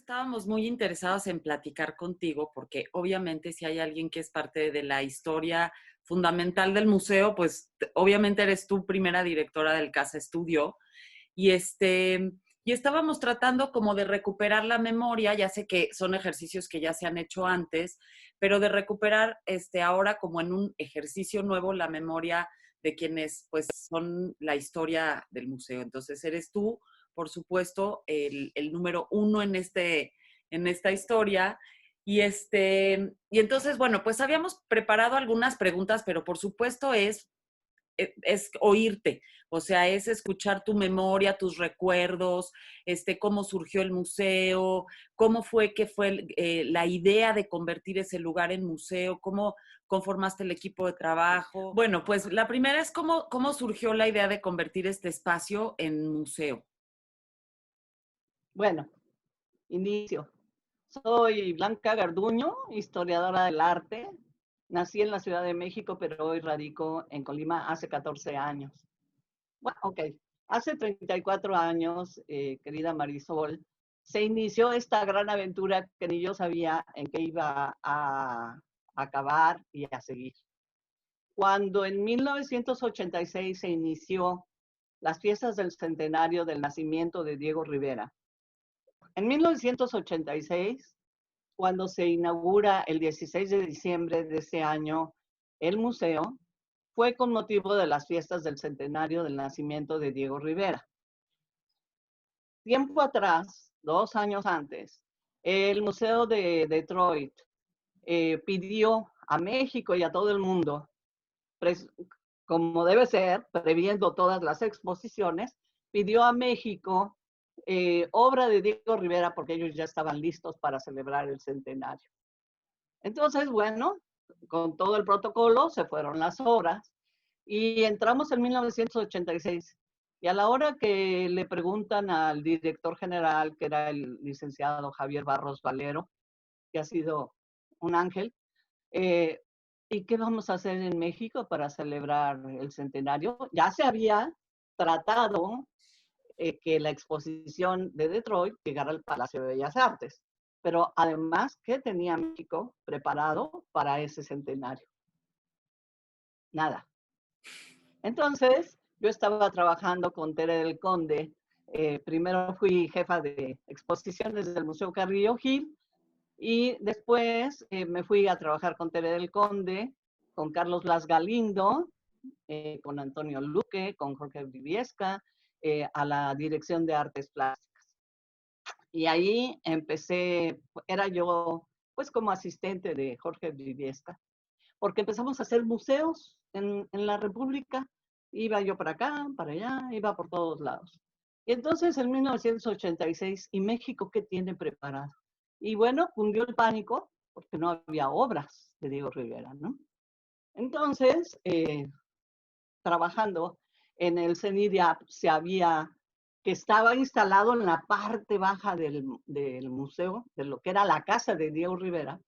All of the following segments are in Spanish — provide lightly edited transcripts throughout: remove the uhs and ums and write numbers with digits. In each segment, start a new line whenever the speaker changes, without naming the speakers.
estábamos muy interesados en platicar contigo porque obviamente si hay alguien que es parte de la historia fundamental del museo, pues obviamente eres tú primera directora del Casa Estudio y y estábamos tratando como de recuperar la memoria, ya sé que son ejercicios que ya se han hecho antes, pero de recuperar ahora como en un ejercicio nuevo la memoria de quienes pues son la historia del museo. Entonces eres tú, por supuesto, el número uno en en esta historia. Y entonces, bueno, pues habíamos preparado algunas preguntas, pero por supuesto es oírte, o sea, es escuchar tu memoria, tus recuerdos, cómo surgió el museo, cómo fue que fue la idea de convertir ese lugar en museo, cómo conformaste el equipo de trabajo. Bueno, pues la primera es cómo surgió la idea de convertir este espacio en museo.
Bueno, inicio. Soy Blanca Garduño, historiadora del arte. Nací en la Ciudad de México, pero hoy radico en Colima hace 14 años. Bueno, ok. Hace 34 años, querida Marisol, se inició esta gran aventura que ni yo sabía en qué iba a acabar y a seguir. Cuando en 1986 se inició las fiestas del centenario del nacimiento de Diego Rivera. En 1986, cuando se inaugura el 16 de diciembre de ese año el museo, fue con motivo de las fiestas del centenario del nacimiento de Diego Rivera. Tiempo atrás, 2 años antes, el Museo de Detroit pidió a México y a todo el mundo, como debe ser, previendo todas las exposiciones, pidió a México obra de Diego Rivera porque ellos ya estaban listos para celebrar el centenario. Entonces, bueno, con todo el protocolo se fueron las obras y entramos en 1986. Y a la hora que le preguntan al director general, que era el licenciado Javier Barros Valero, que ha sido un ángel, eh, ¿y qué vamos a hacer en México para celebrar el centenario? Ya se había tratado que la exposición de Detroit llegara al Palacio de Bellas Artes. Pero además, ¿qué tenía México preparado para ese centenario? Nada. Entonces, yo estaba trabajando con Tere del Conde. Primero fui jefa de exposiciones del Museo Carrillo Gil y después me fui a trabajar con Tere del Conde, con Carlos Blas Galindo, con Antonio Luque, con Jorge Briviesca, a la Dirección de Artes Plásticas. Y ahí empecé, era yo pues como asistente de Jorge Briviesca, porque empezamos a hacer museos en la República. Iba yo para acá, para allá, iba por todos lados. Y entonces en 1986, ¿y México qué tiene preparado? Y bueno, cundió el pánico porque no había obras de Diego Rivera, ¿no? Entonces, trabajando en el CENIDIAP, que estaba instalado en la parte baja del museo, de lo que era la casa de Diego Rivera,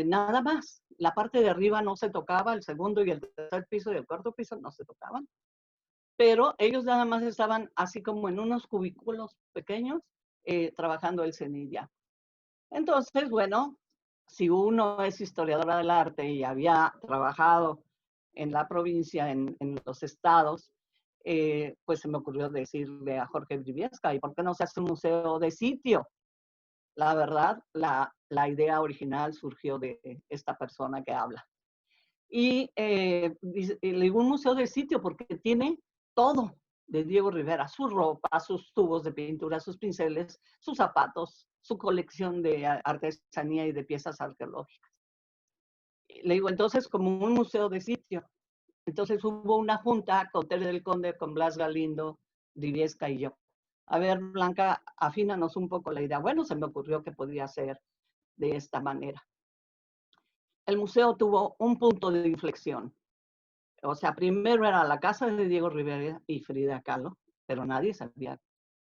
nada más. La parte de arriba no se tocaba, el segundo y el tercer piso y el cuarto piso no se tocaban, pero ellos nada más estaban así como en unos cubículos pequeños trabajando el CENIDIAP. Entonces, bueno, si uno es historiadora del arte y había trabajado en la provincia, en los estados, pues se me ocurrió decirle a Jorge Briviesca, ¿y por qué no se hace un museo de sitio? La verdad, la idea original surgió de esta persona que habla. Y le digo un museo de sitio porque tiene todo de Diego Rivera, su ropa, sus tubos de pintura, sus pinceles, sus zapatos, su colección de artesanía y de piezas arqueológicas. Le digo, entonces, como un museo de sitio. Entonces hubo una junta con Tere del Conde, con Blas Galindo, Briviesca y yo. A ver, Blanca, afínanos un poco la idea. Bueno, se me ocurrió que podía ser de esta manera. El museo tuvo un punto de inflexión. O sea, primero era la casa de Diego Rivera y Frida Kahlo, pero nadie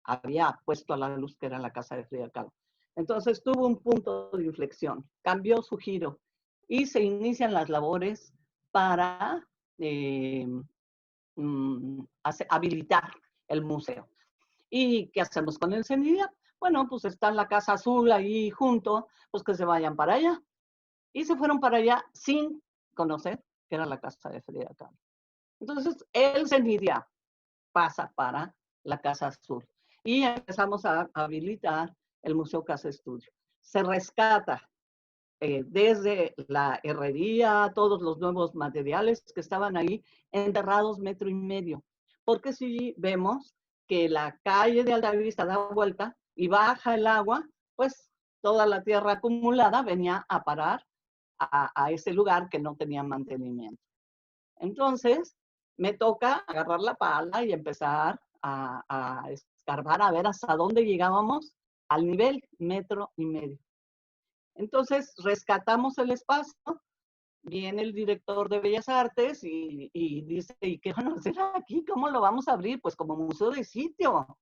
había puesto a la luz que era la casa de Frida Kahlo. Entonces tuvo un punto de inflexión, cambió su giro y se inician las labores para habilitar el museo. ¿Y qué hacemos con el CENIDIAP? bueno, pues está la Casa Azul ahí junto, pues que se vayan para allá. Y se fueron para allá sin conocer que era la casa de Frida Kahlo. Entonces, él se nidia, pasa para la Casa Azul. Y empezamos a habilitar el Museo Casa Estudio. Se rescata desde la herrería, todos los nuevos materiales que estaban ahí, enterrados 1,5 metros. Porque si vemos que la calle de Altavista da vuelta y baja el agua, pues toda la tierra acumulada venía a parar a ese lugar que no tenía mantenimiento. Entonces, me toca agarrar la pala y empezar a escarbar a ver hasta dónde llegábamos al nivel 1,5 metros. Entonces, rescatamos el espacio, viene el director de Bellas Artes y dice, ¿y qué van a hacer aquí? ¿Cómo lo vamos a abrir? Pues como museo de sitio.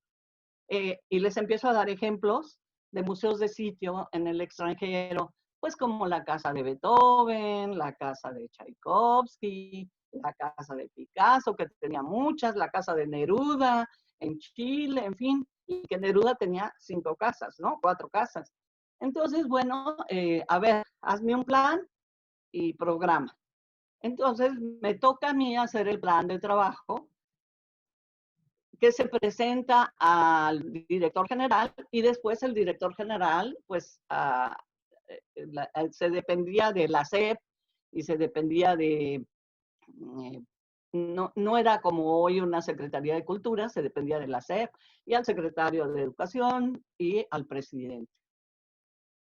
Y les empiezo a dar ejemplos de museos de sitio en el extranjero, pues como la casa de Beethoven, la casa de Tchaikovsky, la casa de Picasso, que tenía muchas, la casa de Neruda en Chile, en fin, y que Neruda tenía 5 casas, ¿no? 4 casas. Entonces, bueno, a ver, hazme un plan y programa. Entonces, me toca a mí hacer el plan de trabajo que se presenta al director general y después el director general, pues, se dependía de la SEP y se dependía de, no era como hoy una Secretaría de Cultura, se dependía de la SEP y al secretario de Educación y al presidente.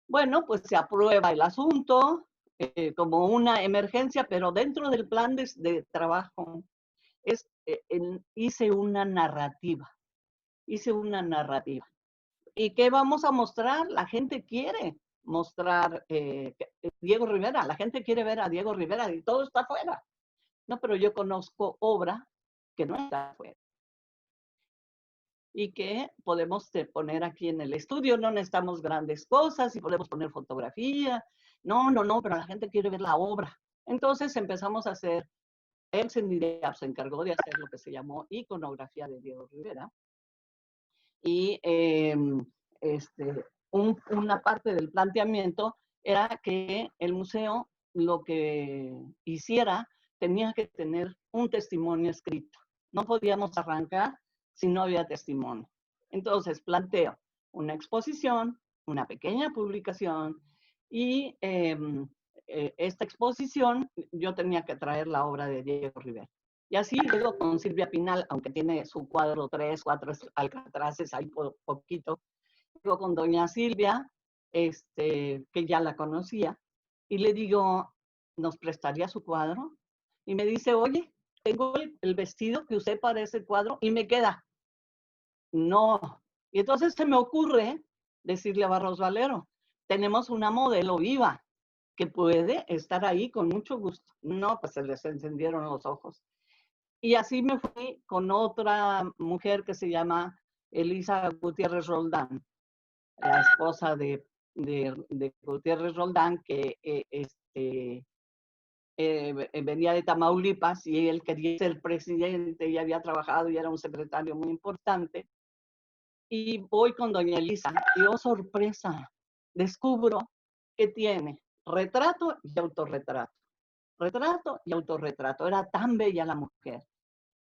Bueno, pues se aprueba el asunto como una emergencia, pero dentro del plan de trabajo hice una narrativa. ¿Y qué vamos a mostrar? La gente quiere mostrar Diego Rivera, la gente quiere ver a Diego Rivera y todo está afuera. No, pero yo conozco obra que no está afuera y que podemos poner aquí en el estudio. No necesitamos grandes cosas y podemos poner fotografía. No, pero la gente quiere ver la obra. Entonces empezamos a hacer, el CENIDEAP se encargó de hacer lo que se llamó iconografía de Diego Rivera. Y una parte del planteamiento era que el museo lo que hiciera tenía que tener un testimonio escrito. No podíamos arrancar si no había testimonio. Entonces planteo una exposición, una pequeña publicación y esta exposición yo tenía que traer la obra de Diego Rivera. Y así luego con Silvia Pinal, aunque tiene su cuadro 3, 4 alcatraces, ahí poquito, luego con doña Silvia, que ya la conocía, y le digo, ¿nos prestaría su cuadro? Y me dice, oye, tengo el vestido que usé para ese cuadro y me queda. No. Y entonces se me ocurre decirle a Barros Valero, tenemos una modelo viva que puede estar ahí con mucho gusto. No, pues se les encendieron los ojos. Y así me fui con otra mujer que se llama Elisa Gutiérrez Roldán, la esposa de Gutiérrez Roldán, que venía de Tamaulipas y él quería ser presidente y había trabajado y era un secretario muy importante. Y voy con doña Elisa y, oh sorpresa, descubro que tiene retrato y autorretrato. Retrato y autorretrato. Era tan bella la mujer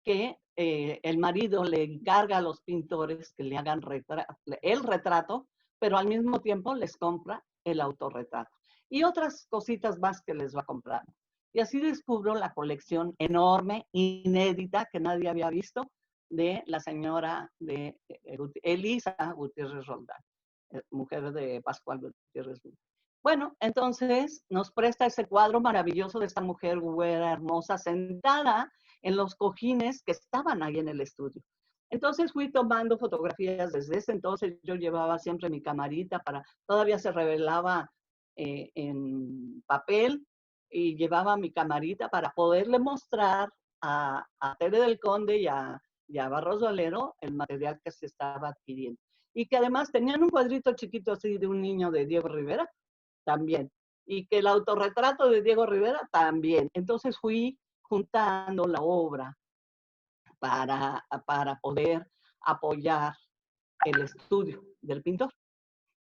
que el marido le encarga a los pintores que le hagan el retrato, pero al mismo tiempo les compra el autorretrato. Y otras cositas más que les va comprando. Y así descubro la colección enorme, inédita, que nadie había visto, de la señora de Elisa Gutiérrez Roldán, mujer de Pascual Gutiérrez. Bueno, entonces nos presta ese cuadro maravilloso de esta mujer güera, hermosa, sentada en los cojines que estaban ahí en el estudio. Entonces fui tomando fotografías desde ese entonces. Yo llevaba siempre mi camarita todavía se revelaba en papel y llevaba mi camarita para poderle mostrar a Tere del Conde y a Barros Valero el material que se estaba adquiriendo. Y que además tenían un cuadrito chiquito así de un niño de Diego Rivera, también. Y que el autorretrato de Diego Rivera también. Entonces fui juntando la obra para poder apoyar el estudio. del pintor.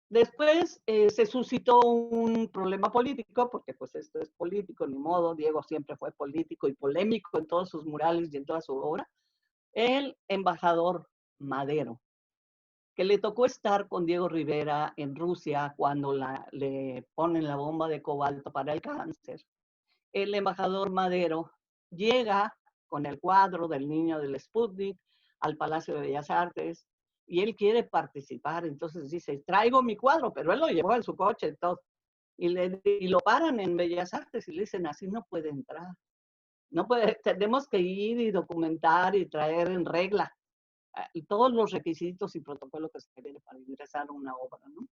Después se suscitó un problema político, porque pues esto es político, ni modo, Diego siempre fue político y polémico en todos sus murales y en toda su obra. El embajador Madero, que le tocó estar con Diego Rivera en Rusia cuando le ponen la bomba de cobalto para el cáncer. El embajador Madero llega con el cuadro del niño del Sputnik al Palacio de Bellas Artes y él quiere participar. Entonces dice, traigo mi cuadro, pero él lo llevó en su coche y todo. Y lo paran en Bellas Artes y le dicen, así no puede entrar. No puede, tenemos que ir y documentar y traer en regla todos los requisitos y protocolos que se requieren para ingresar a una obra, ¿no?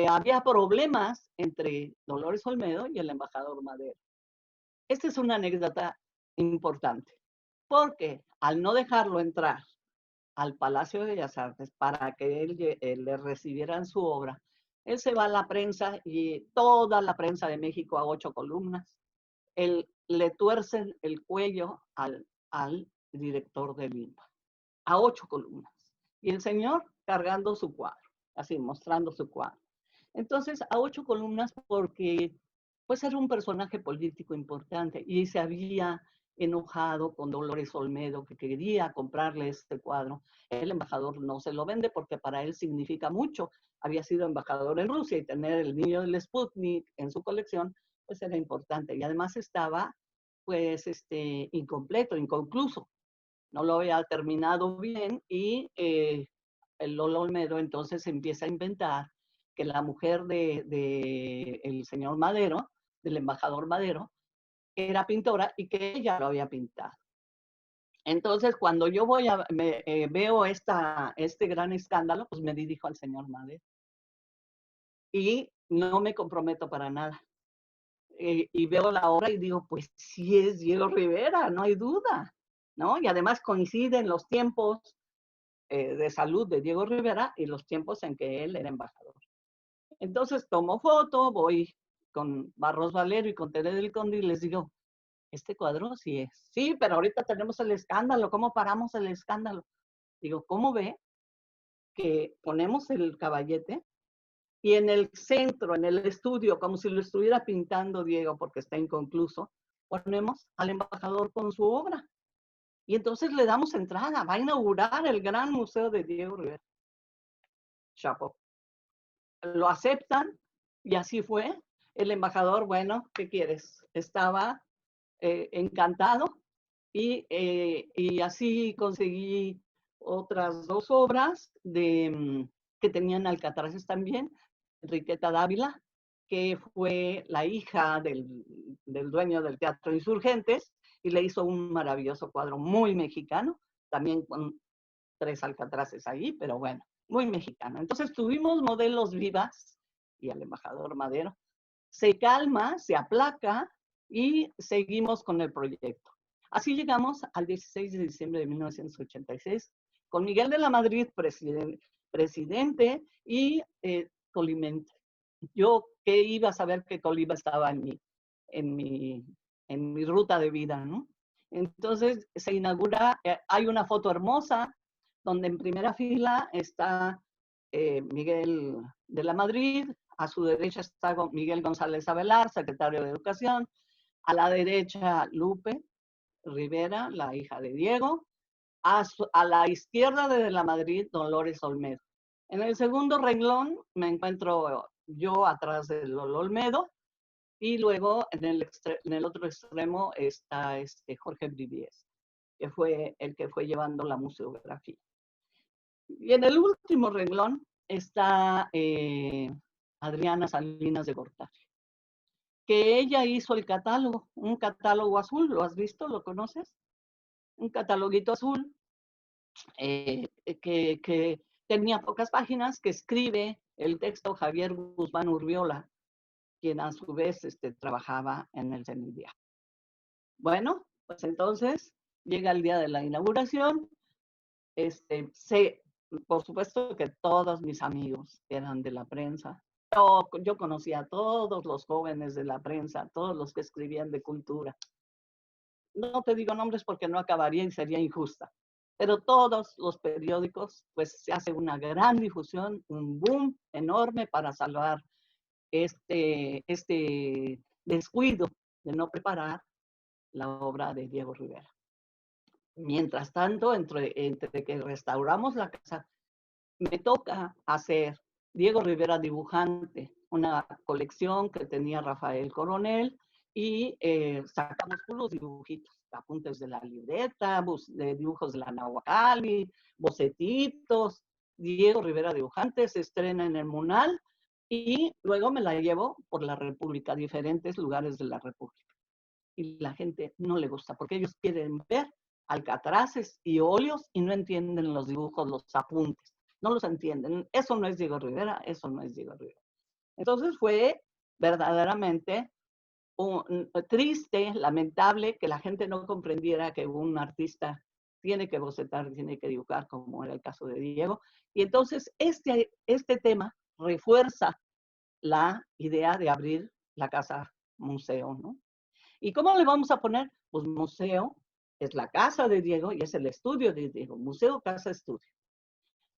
Había problemas entre Dolores Olmedo y el embajador Madero. Esta es una anécdota importante, porque al no dejarlo entrar al Palacio de Bellas Artes para que le recibieran su obra, él se va a la prensa y toda la prensa de México a 8 columnas. Le tuercen el cuello al director del INPA, a 8 columnas. Y el señor cargando su cuadro, así, mostrando su cuadro. Entonces, a 8 columnas porque pues era un personaje político importante y se había enojado con Dolores Olmedo, que quería comprarle este cuadro. El embajador no se lo vende porque para él significa mucho. Había sido embajador en Rusia y tener el niño del Sputnik en su colección, pues era importante. Y además estaba, pues, incompleto, inconcluso. No lo había terminado bien y el Lolo Olmedo entonces empieza a inventar que la mujer de el señor Madero, del embajador Madero, era pintora y que ella lo había pintado. Entonces, cuando yo veo este gran escándalo, pues me dirijo al señor Madero. Y no me comprometo para nada. Y veo la obra y digo, pues sí es Diego Rivera, no hay duda, ¿no? Y además coinciden los tiempos de salud de Diego Rivera y los tiempos en que él era embajador. Entonces tomo foto, voy con Barros Valero y con Tere del Conde y les digo, este cuadro sí es. Sí, pero ahorita tenemos el escándalo, ¿cómo paramos el escándalo? Digo, ¿cómo ve que ponemos el caballete y en el centro, en el estudio, como si lo estuviera pintando Diego porque está inconcluso, ponemos al embajador con su obra? Y entonces le damos entrada, va a inaugurar el gran museo de Diego Rivera. Chapo. Lo aceptan y así fue. El embajador, bueno, ¿qué quieres? Estaba encantado y así conseguí otras 2 obras que tenían alcatraces también. Enriqueta Dávila, que fue la hija del dueño del Teatro Insurgentes y le hizo un maravilloso cuadro muy mexicano, también con 3 alcatraces ahí, pero bueno, muy mexicano. Entonces tuvimos modelos vivas y al embajador Madero. Se calma, se aplaca y seguimos con el proyecto. Así llegamos al 16 de diciembre de 1986 con Miguel de la Madrid, presidente y Colimente. Yo qué iba a saber que Colima estaba en mi, en mi ruta de vida, ¿no? Entonces se inaugura, hay una foto hermosa donde en primera fila está Miguel de la Madrid, a su derecha está Miguel González Avelar, secretario de Educación, a la derecha Lupe Rivera, la hija de Diego, a la izquierda de la Madrid Dolores Olmedo. En el segundo renglón me encuentro yo atrás de Lolo Olmedo y luego en el otro extremo está Jorge Brivies, que fue el que fue llevando la museografía. Y en el último renglón está Adriana Salinas de Gortari, que ella hizo el catálogo, un catálogo azul, ¿lo has visto? ¿Lo conoces? Un cataloguito azul que tenía pocas páginas, que escribe el texto Javier Guzmán Urbiola, quien a su vez trabajaba en el CENIDIA. Bueno, pues entonces llega el día de la inauguración, por supuesto que todos mis amigos eran de la prensa. Yo conocía a todos los jóvenes de la prensa, todos los que escribían de cultura. No te digo nombres porque no acabaría y sería injusta. pero todos los periódicos, pues se hace una gran difusión, un boom enorme para salvar este descuido de no preparar la obra de Diego Rivera. Mientras tanto, entre que restauramos la casa, me toca hacer Diego Rivera dibujante, una colección que tenía Rafael Coronel, y sacamos puros dibujitos, apuntes de la libreta, de dibujos de la Nahuacali, bocetitos. Diego Rivera dibujante se estrena en el Munal y luego me la llevo por la República, diferentes lugares de la República. Y la gente no le gusta porque ellos quieren ver alcatraces y óleos y no entienden los dibujos, los apuntes. No los entienden. Eso no es Diego Rivera, eso no es Diego Rivera. Entonces fue verdaderamente triste, lamentable que la gente no comprendiera que un artista tiene que bocetar, tiene que dibujar, como era el caso de Diego. Y entonces este tema refuerza la idea de abrir la casa museo, ¿no? ¿Y cómo le vamos a poner? Pues museo es la casa de Diego y es el estudio de Diego. Museo, casa, estudio.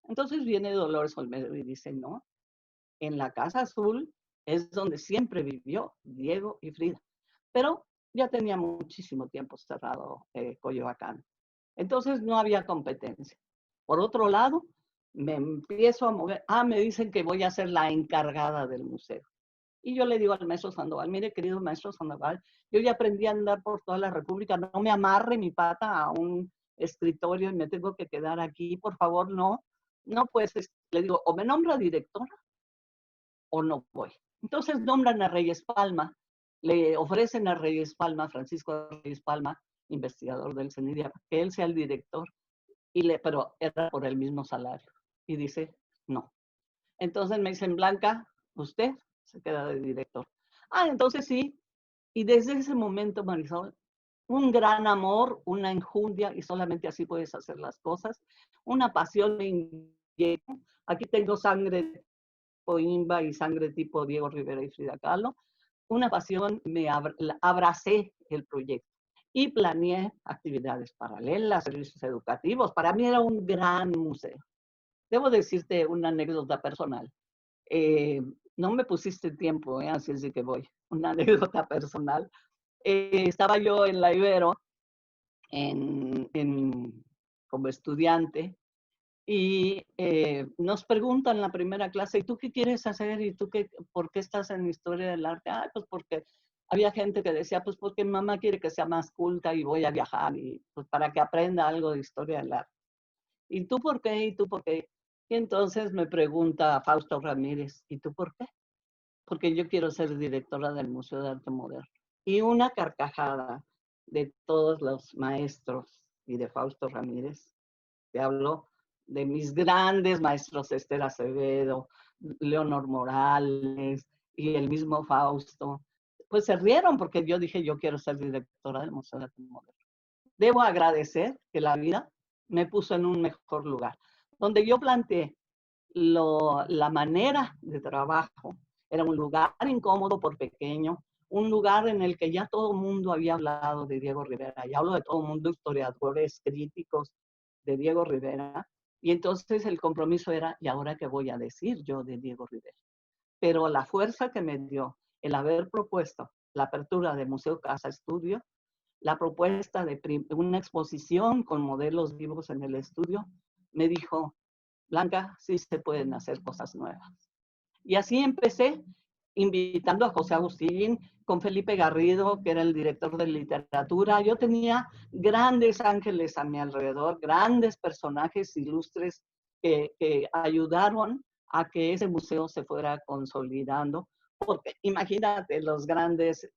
Entonces viene Dolores Olmedo y dice, no, en la Casa Azul es donde siempre vivió Diego y Frida. Pero ya tenía muchísimo tiempo cerrado Coyoacán. Entonces no había competencia. Por otro lado, me empiezo a mover. Me dicen que voy a ser la encargada del museo. Y yo le digo al maestro Sandoval, mire, querido maestro Sandoval, yo ya aprendí a andar por toda la República, no me amarre mi pata a un escritorio y me tengo que quedar aquí, por favor, no. No, pues, le digo, o me nombra directora o no voy. Entonces nombran a Reyes Palma, le ofrecen a Reyes Palma, Francisco Reyes Palma, investigador del CENIDIA, que él sea el director, pero era por el mismo salario. Y dice, no. Entonces me dicen, Blanca, usted se queda de director. Entonces sí. Y desde ese momento, Marisol, un gran amor, una enjundia, y solamente así puedes hacer las cosas. Una pasión me inyectó. Aquí tengo sangre tipo Imba y sangre tipo Diego Rivera y Frida Kahlo. Una pasión, abracé el proyecto y planeé actividades paralelas, servicios educativos. Para mí era un gran museo. Debo decirte una anécdota personal. No me pusiste tiempo, así es de que voy. Una anécdota personal. Estaba yo en la Ibero como estudiante y nos preguntan en la primera clase, ¿y tú qué quieres hacer? ¿Y tú por qué estás en historia del arte? Pues porque había gente que decía, pues porque mamá quiere que sea más culta y voy a viajar y pues para que aprenda algo de historia del arte. ¿Y tú por qué? ¿Y tú por qué? Y entonces me pregunta Fausto Ramírez, ¿y tú por qué? Porque yo quiero ser directora del Museo de Arte Moderno. Y una carcajada de todos los maestros y de Fausto Ramírez. Te hablo de mis grandes maestros, Esther Acevedo, Leonor Morales y el mismo Fausto. Pues se rieron porque yo dije, yo quiero ser directora del Museo de Arte Moderno. Debo agradecer que la vida me puso en un mejor lugar, donde yo planteé la manera de trabajo. Era un lugar incómodo por pequeño, un lugar en el que ya todo el mundo había hablado de Diego Rivera. Y hablo de todo el mundo, historiadores, críticos de Diego Rivera. Y entonces el compromiso era, ¿y ahora qué voy a decir yo de Diego Rivera? Pero la fuerza que me dio el haber propuesto la apertura de Museo Casa Estudio, la propuesta de una exposición con modelos vivos en el estudio, me dijo, Blanca, sí se pueden hacer cosas nuevas. Y así empecé invitando a José Agustín, con Felipe Garrido, que era el director de literatura. Yo tenía grandes ángeles a mi alrededor, grandes personajes ilustres que ayudaron a que ese museo se fuera consolidando. Porque imagínate los grandes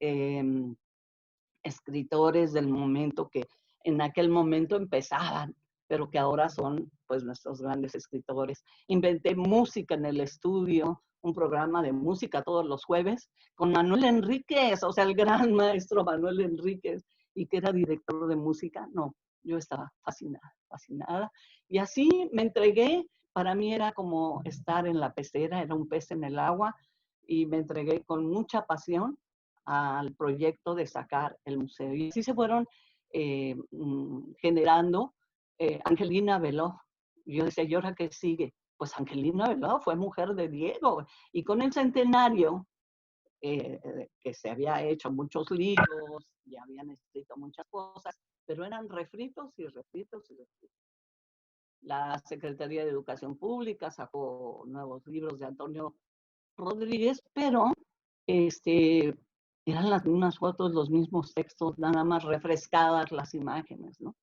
escritores del momento que en aquel momento empezaban, pero que ahora son pues nuestros grandes escritores. Inventé música en el estudio, un programa de música todos los jueves con Manuel Enríquez, o sea, el gran maestro Manuel Enríquez, y que era director de música. No, yo estaba fascinada, fascinada. Y así me entregué. Para mí era como estar en la pecera, era un pez en el agua, y me entregué con mucha pasión al proyecto de sacar el museo. Y así se fueron generando Angelina Beloff. Yo decía, ¿y ahora qué sigue? Pues Angelina Beloff fue mujer de Diego. Y con el centenario, que se había hecho muchos libros y habían escrito muchas cosas, pero eran refritos y refritos y refritos. La Secretaría de Educación Pública sacó nuevos libros de Antonio Rodríguez, pero eran las mismas fotos, los mismos textos, nada más refrescadas las imágenes, ¿no?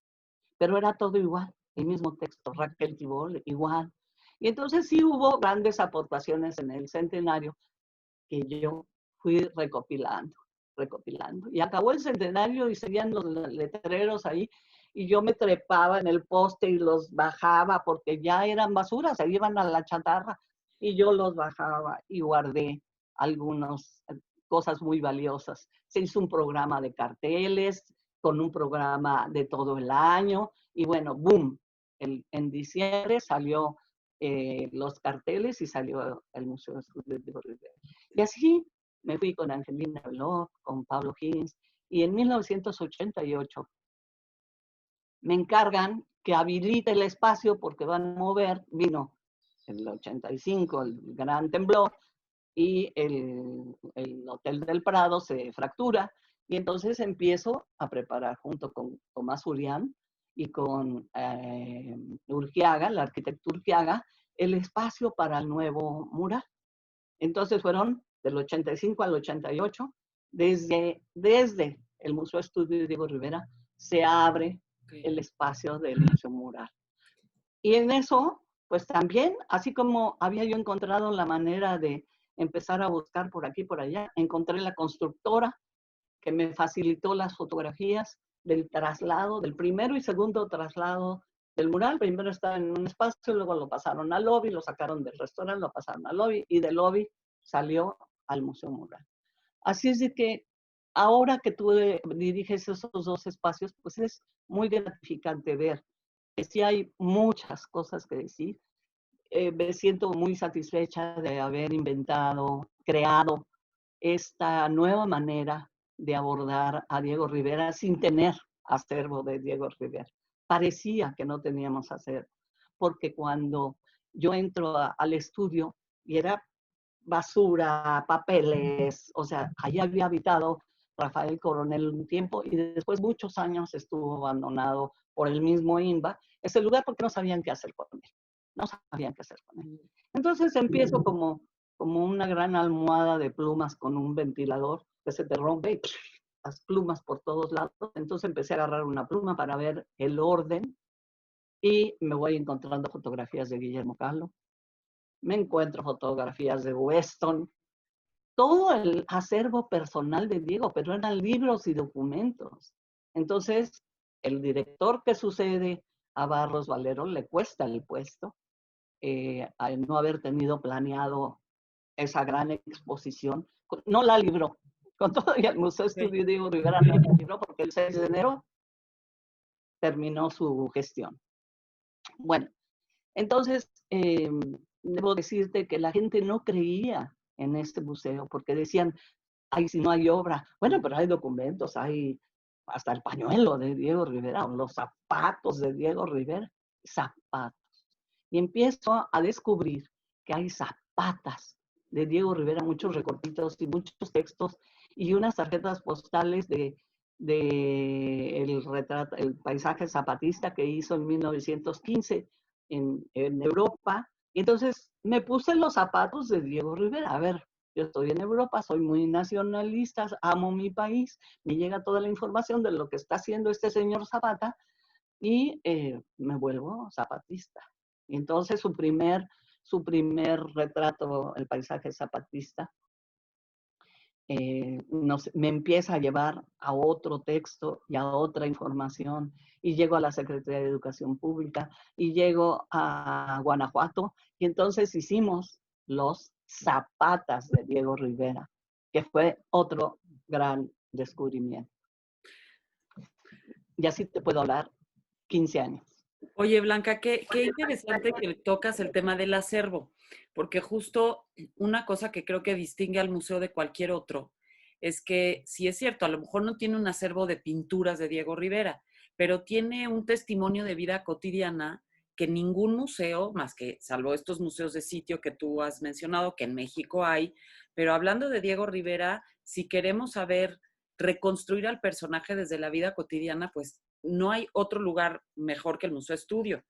Pero era todo igual, el mismo texto, Raquel Tibol, igual. Y entonces sí hubo grandes aportaciones en el centenario que yo fui recopilando. Y acabó el centenario y seguían los letreros ahí, y yo me trepaba en el poste y los bajaba porque ya eran basura, se iban a la chatarra, y yo los bajaba y guardé algunas cosas muy valiosas. Se hizo un programa de carteles, con un programa de todo el año, y bueno, boom, en diciembre salió los carteles y salió el Museo de Diego Rivera. Y así me fui con Angelina Beloff, con Pablo Higgins, y en 1988 me encargan que habilite el espacio porque van a mover, vino el 85, el gran temblor, y el Hotel del Prado se fractura, y entonces empiezo a preparar junto con Tomás Urián y con Urquiaga, el arquitecto Urquiaga, el espacio para el nuevo mural. Entonces fueron del 85 al 88, desde el Museo Estudio Diego Rivera se abre el espacio del Museo Mural. Y en eso, pues también, así como había yo encontrado la manera de empezar a buscar por aquí y por allá, encontré la constructora que me facilitó las fotografías del traslado, del primero y segundo traslado del mural. Primero estaba en un espacio, luego lo pasaron al lobby, lo sacaron del restaurante, lo pasaron al lobby, y del lobby salió al Museo Mural. Así es de que ahora que tú diriges esos dos espacios, pues es muy gratificante ver que sí hay muchas cosas que decir. Me siento muy satisfecha de haber inventado, creado esta nueva manera de abordar a Diego Rivera sin tener acervo de Diego Rivera. Parecía que no teníamos acervo, porque cuando yo entro al estudio y era basura, papeles, o sea, allí había habitado Rafael Coronel un tiempo y después muchos años estuvo abandonado por el mismo INBA, ese lugar, porque no sabían qué hacer con él, no sabían qué hacer con él. Entonces empiezo como una gran almohada de plumas con un ventilador que se te rompe y las plumas por todos lados. Entonces empecé a agarrar una pluma para ver el orden y me voy encontrando fotografías de Guillermo Kahlo, me encuentro fotografías de Weston, todo el acervo personal de Diego, pero eran libros y documentos. Entonces, el director que sucede a Barros Valero le cuesta el puesto, al no haber tenido planeado esa gran exposición. No la libró. Con todo y el Museo Estudio Diego Rivera no la libró porque el 6 de enero terminó su gestión. Bueno, entonces, debo decirte que la gente no creía en este museo porque decían, ay, si no hay obra. Bueno, pero hay documentos, hay hasta el pañuelo de Diego Rivera, los zapatos de Diego Rivera, zapatos. Y empiezo a descubrir que hay zapatas de Diego Rivera, muchos recortitos y muchos textos y unas tarjetas postales de el retrato, el paisaje zapatista que hizo en 1915 en Europa. Y entonces me puse los zapatos de Diego Rivera. A ver, yo estoy en Europa, soy muy nacionalista, amo mi país, me llega toda la información de lo que está haciendo este señor Zapata y me vuelvo zapatista. Y entonces su primer retrato, el paisaje zapatista, me empieza a llevar a otro texto y a otra información, y llego a la Secretaría de Educación Pública y llego a Guanajuato, y entonces hicimos los zapatas de Diego Rivera, que fue otro gran descubrimiento. Y así te puedo hablar 15 años.
Oye, Blanca, qué interesante que tocas el tema del acervo, porque justo una cosa que creo que distingue al museo de cualquier otro es que, sí es cierto, a lo mejor no tiene un acervo de pinturas de Diego Rivera, pero tiene un testimonio de vida cotidiana que ningún museo, más que salvo estos museos de sitio que tú has mencionado, que en México hay, pero hablando de Diego Rivera, si queremos saber reconstruir al personaje desde la vida cotidiana, pues no hay otro lugar mejor que el Museo Estudio.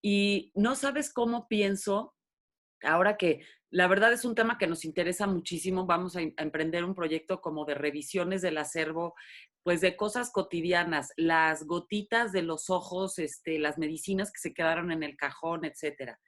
Y no sabes cómo pienso, ahora que la verdad es un tema que nos interesa muchísimo, vamos a emprender un proyecto como de revisiones del acervo, pues de cosas cotidianas, las gotitas de los ojos, las medicinas que se quedaron en el cajón, etcétera.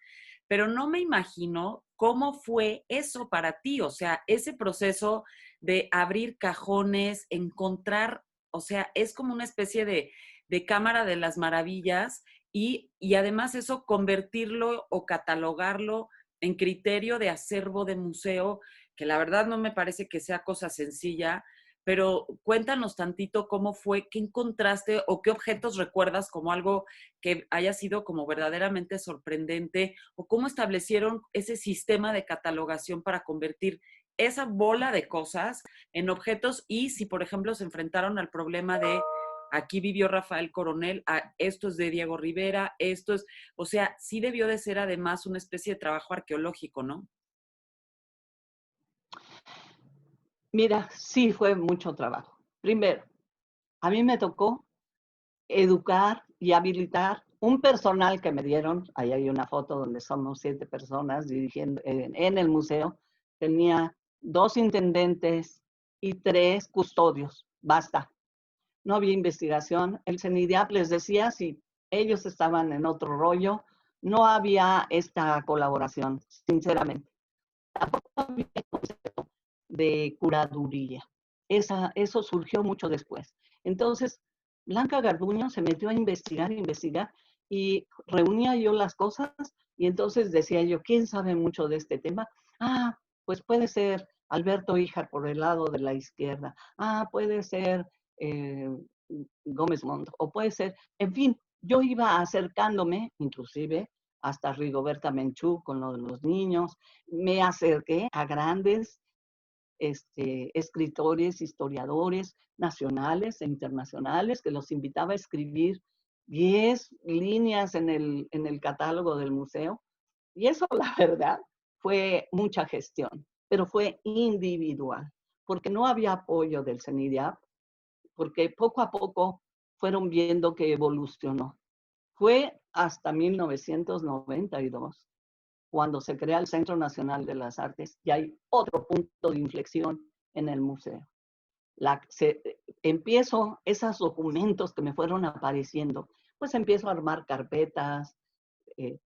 Pero no me imagino cómo fue eso para ti, o sea, ese proceso de abrir cajones, encontrar, o sea, es como una especie de cámara de las maravillas y además eso convertirlo o catalogarlo en criterio de acervo de museo, que la verdad no me parece que sea cosa sencilla, pero cuéntanos tantito cómo fue, qué encontraste o qué objetos recuerdas como algo que haya sido como verdaderamente sorprendente o cómo establecieron ese sistema de catalogación para convertir esa bola de cosas en objetos y si, por ejemplo, se enfrentaron al problema de aquí vivió Rafael Coronel, esto es de Diego Rivera, esto es, o sea, sí debió de ser además una especie de trabajo arqueológico, ¿no?
Mira, sí fue mucho trabajo. Primero, a mí me tocó educar y habilitar un personal que me dieron. Ahí hay una foto donde somos 7 personas dirigiendo en el museo. Tenía 2 intendentes y 3 custodios. Basta. No había investigación. El CENIDIAP les decía si ellos estaban en otro rollo. No había esta colaboración, sinceramente. Tampoco había concepto de curaduría. Eso surgió mucho después. Entonces, Blanca Garduño se metió a investigar, y reunía yo las cosas y entonces decía yo, ¿quién sabe mucho de este tema? Ah, pues puede ser Alberto Híjar por el lado de la izquierda. Ah, puede ser eh, Gómez Montt, o puede ser, en fin, yo iba acercándome, inclusive hasta Rigoberta Menchú con lo de los niños, me acerqué a grandes escritores, historiadores nacionales e internacionales, que los invitaba a escribir 10 líneas en el catálogo del museo. Y eso, la verdad, fue mucha gestión, pero fue individual, porque no había apoyo del CENIDIAP, porque poco a poco fueron viendo que evolucionó. Fue hasta 1992 cuando se crea el Centro Nacional de las Artes y hay otro punto de inflexión en el museo. Empiezo esos documentos que me fueron apareciendo, pues empiezo a armar carpetas. eh,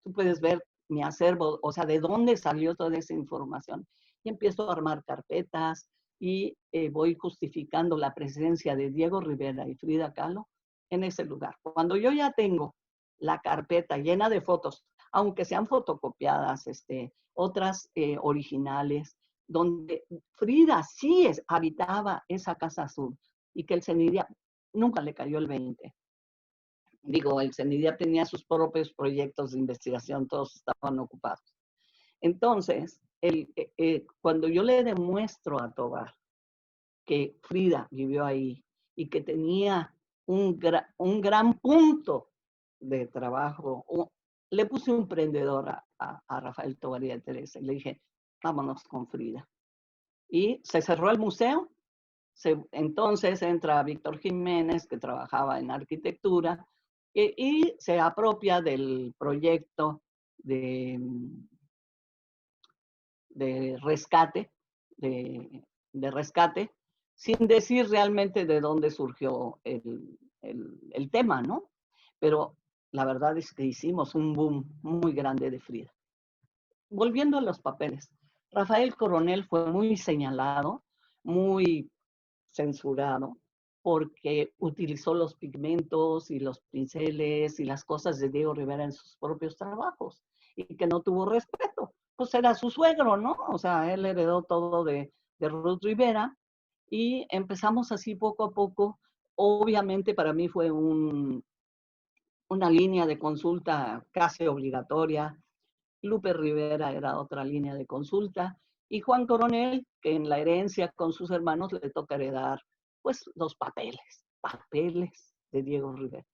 Tú puedes ver mi acervo, o sea, de dónde salió toda esa información. Y empiezo a armar carpetas y voy justificando la presencia de Diego Rivera y Frida Kahlo en ese lugar. Cuando yo ya tengo la carpeta llena de fotos, aunque sean fotocopiadas, otras originales, donde Frida sí habitaba esa casa azul y que el CENIDIA nunca le cayó el 20. Digo, el CENIDIA tenía sus propios proyectos de investigación, todos estaban ocupados. Entonces, cuando yo le demuestro a Tobar que Frida vivió ahí y que tenía un gran punto de trabajo, le puse un prendedor a Rafael Tobar y a Teresa y le dije, vámonos con Frida. Y se cerró el museo. Entonces entra Víctor Jiménez, que trabajaba en arquitectura, y se apropia del proyecto de, de rescate, de rescate, sin decir realmente de dónde surgió el tema, ¿no? Pero la verdad es que hicimos un boom muy grande de Frida. Volviendo a los papeles, Rafael Coronel fue muy señalado, muy censurado, porque utilizó los pigmentos y los pinceles y las cosas de Diego Rivera en sus propios trabajos y que no tuvo respeto. Pues era su suegro, ¿no? O sea, él heredó todo de Ruth Rivera y empezamos así poco a poco. Obviamente para mí fue una línea de consulta casi obligatoria. Lupe Rivera era otra línea de consulta, y Juan Coronel, que en la herencia con sus hermanos le toca heredar, pues, los papeles, de Diego Rivera.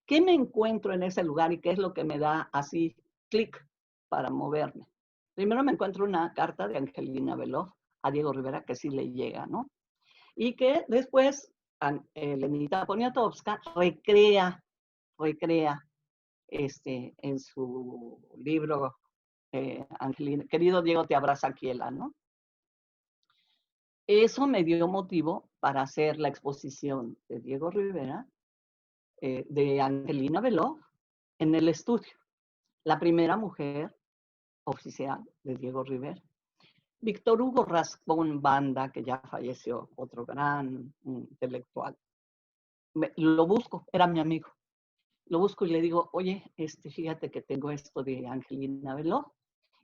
¿Qué me encuentro en ese lugar y qué es lo que me da así clic para moverme? Primero me encuentro una carta de Angelina Beloff a Diego Rivera que sí le llega, ¿no? Y que después Lenita Poniatowska recrea en su libro Angelina, Querido Diego, te abraza Akiela, ¿no? Eso me dio motivo para hacer la exposición de Diego Rivera, de Angelina Beloff, en el estudio. La primera mujer oficial de Diego Rivera. Víctor Hugo Rascón Banda, que ya falleció, otro gran intelectual. Lo busco, era mi amigo. Lo busco y le digo, oye, fíjate que tengo esto de Angelina Beloff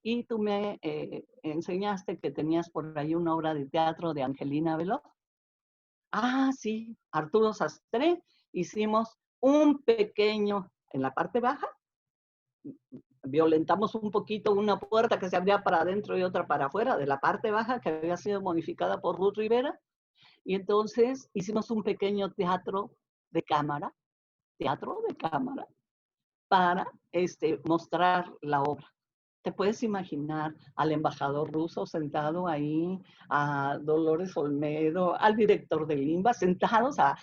y tú me enseñaste que tenías por ahí una obra de teatro de Angelina Beloff. Ah, sí, Arturo Sastre, hicimos un pequeño, en la parte baja, violentamos un poquito una puerta que se abría para adentro y otra para afuera, de la parte baja que había sido modificada por Ruth Rivera, y entonces hicimos un pequeño teatro de cámara, para mostrar la obra. ¿Te puedes imaginar al embajador ruso sentado ahí, a Dolores Olmedo, al director del INBA, sentados a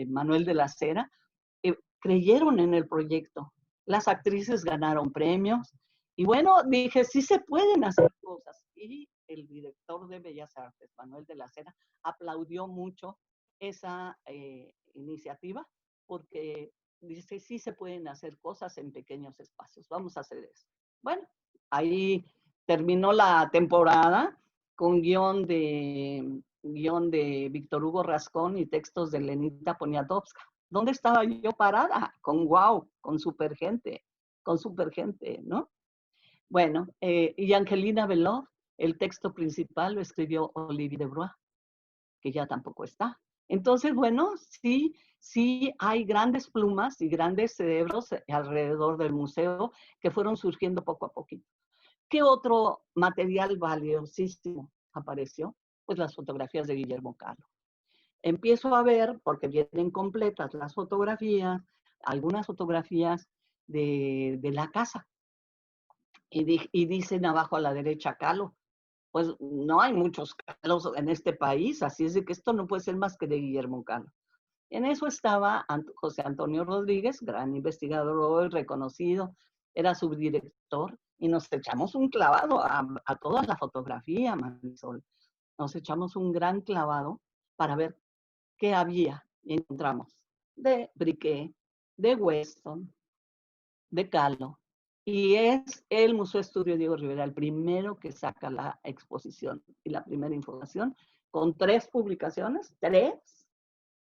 Manuel de la Cera? Creyeron en el proyecto. Las actrices ganaron premios. Y bueno, dije, sí se pueden hacer cosas. Y el director de Bellas Artes, Manuel de la Cera, aplaudió mucho esa iniciativa porque dice, sí se pueden hacer cosas en pequeños espacios. Vamos a hacer eso. Bueno, ahí terminó la temporada con guión de Víctor Hugo Rascón y textos de Lenita Poniatowska. ¿Dónde estaba yo parada? Con wow, con super gente, ¿no? Bueno, y Angelina Beloff, el texto principal lo escribió Olivier Debrois, que ya tampoco está. Entonces, bueno, sí hay grandes plumas y grandes cerebros alrededor del museo que fueron surgiendo poco a poquito. ¿Qué otro material valiosísimo apareció? Pues las fotografías de Guillermo Calo. Empiezo a ver, porque vienen completas las fotografías, algunas fotografías de la casa. Y dicen abajo a la derecha, Calo. Pues no hay muchos Calos en este país, así es de que esto no puede ser más que de Guillermo Calo. En eso estaba José Antonio Rodríguez, gran investigador hoy reconocido, era subdirector, y nos echamos un clavado a toda la fotografía, Marisol. Nos echamos un gran clavado para ver qué había. Y encontramos de Briquet, de Weston, de Calo. Y es el Museo Estudio Diego Rivera el primero que saca la exposición y la primera información con 3 publicaciones, 3.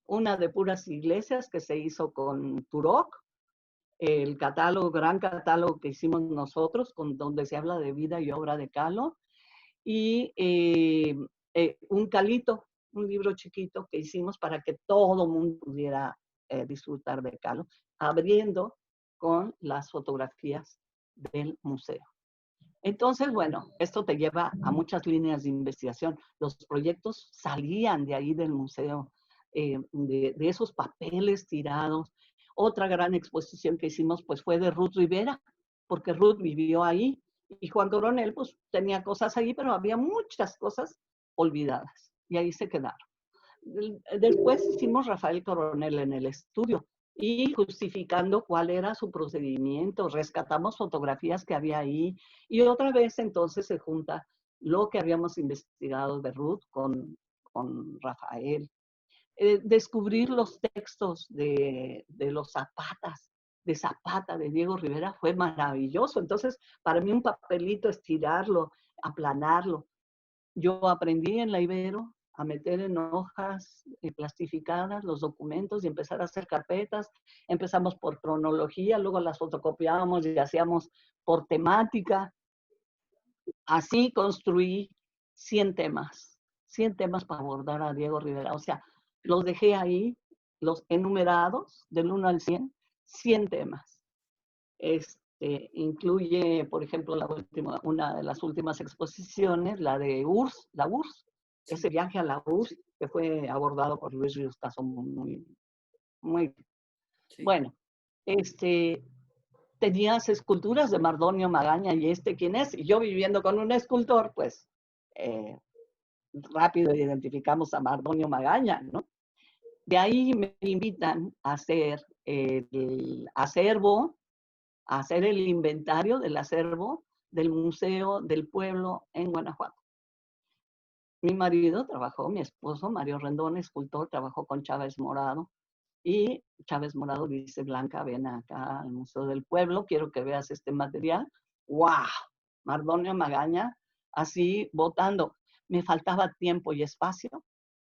Una de puras iglesias que se hizo con Turok, el catálogo, gran catálogo que hicimos nosotros, donde se habla de vida y obra de Calo, y un calito, un libro chiquito que hicimos para que todo el mundo pudiera disfrutar de Calo, abriendo con las fotografías del museo. Entonces, bueno, esto te lleva a muchas líneas de investigación. Los proyectos salían de ahí del museo, de esos papeles tirados. Otra gran exposición que hicimos pues fue de Ruth Rivera, porque Ruth vivió ahí y Juan Coronel pues tenía cosas ahí, pero había muchas cosas olvidadas y ahí se quedaron. Después hicimos Rafael Coronel en el estudio y justificando cuál era su procedimiento, rescatamos fotografías que había ahí y otra vez entonces se junta lo que habíamos investigado de Ruth con Rafael. Descubrir los textos de los Zapatas, de Zapata, de Diego Rivera, fue maravilloso. Entonces, para mí un papelito, estirarlo, aplanarlo. Yo aprendí en la Ibero a meter en hojas plastificadas los documentos y empezar a hacer carpetas. Empezamos por cronología, luego las fotocopiábamos y hacíamos por temática. Así construí 100 temas para abordar a Diego Rivera. O sea, los dejé ahí, los enumerados, del 1 al 100 temas. Incluye, por ejemplo, una de las últimas exposiciones, la de la URSS, ese viaje a la URSS que fue abordado por Luis Ríos Caso, muy, Muy bien.
Sí.
Bueno, tenías esculturas de Mardonio Magaña, y quién es, y yo viviendo con un escultor, pues eh, rápido identificamos a Mardonio Magaña, ¿no? De ahí me invitan a hacer el acervo, a hacer el inventario del acervo del Museo del Pueblo en Guanajuato. Mi marido trabajó, mi esposo, Mario Rendón, escultor, trabajó con Chávez Morado. Y Chávez Morado dice, Blanca, ven acá al Museo del Pueblo, quiero que veas este material. ¡Wow! Mardonio Magaña, así votando. Me faltaba tiempo y espacio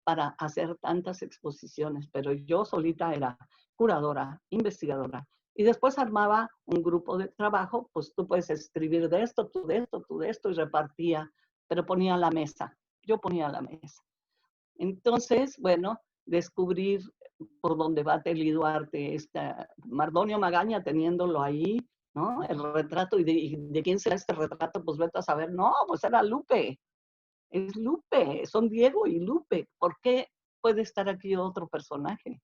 para hacer tantas exposiciones, pero yo solita era curadora, investigadora. Y después armaba un grupo de trabajo, pues tú puedes escribir de esto, tú de esto, tú de esto, y repartía, pero ponía la mesa. Yo ponía la mesa. Entonces, bueno, descubrir por dónde va Teli Duarte, Mardonio Magaña teniéndolo ahí, ¿no? El retrato, y de quién será este retrato, pues vete a saber, no, pues era Lupe, es Lupe, son Diego y Lupe, ¿por qué puede estar aquí otro personaje?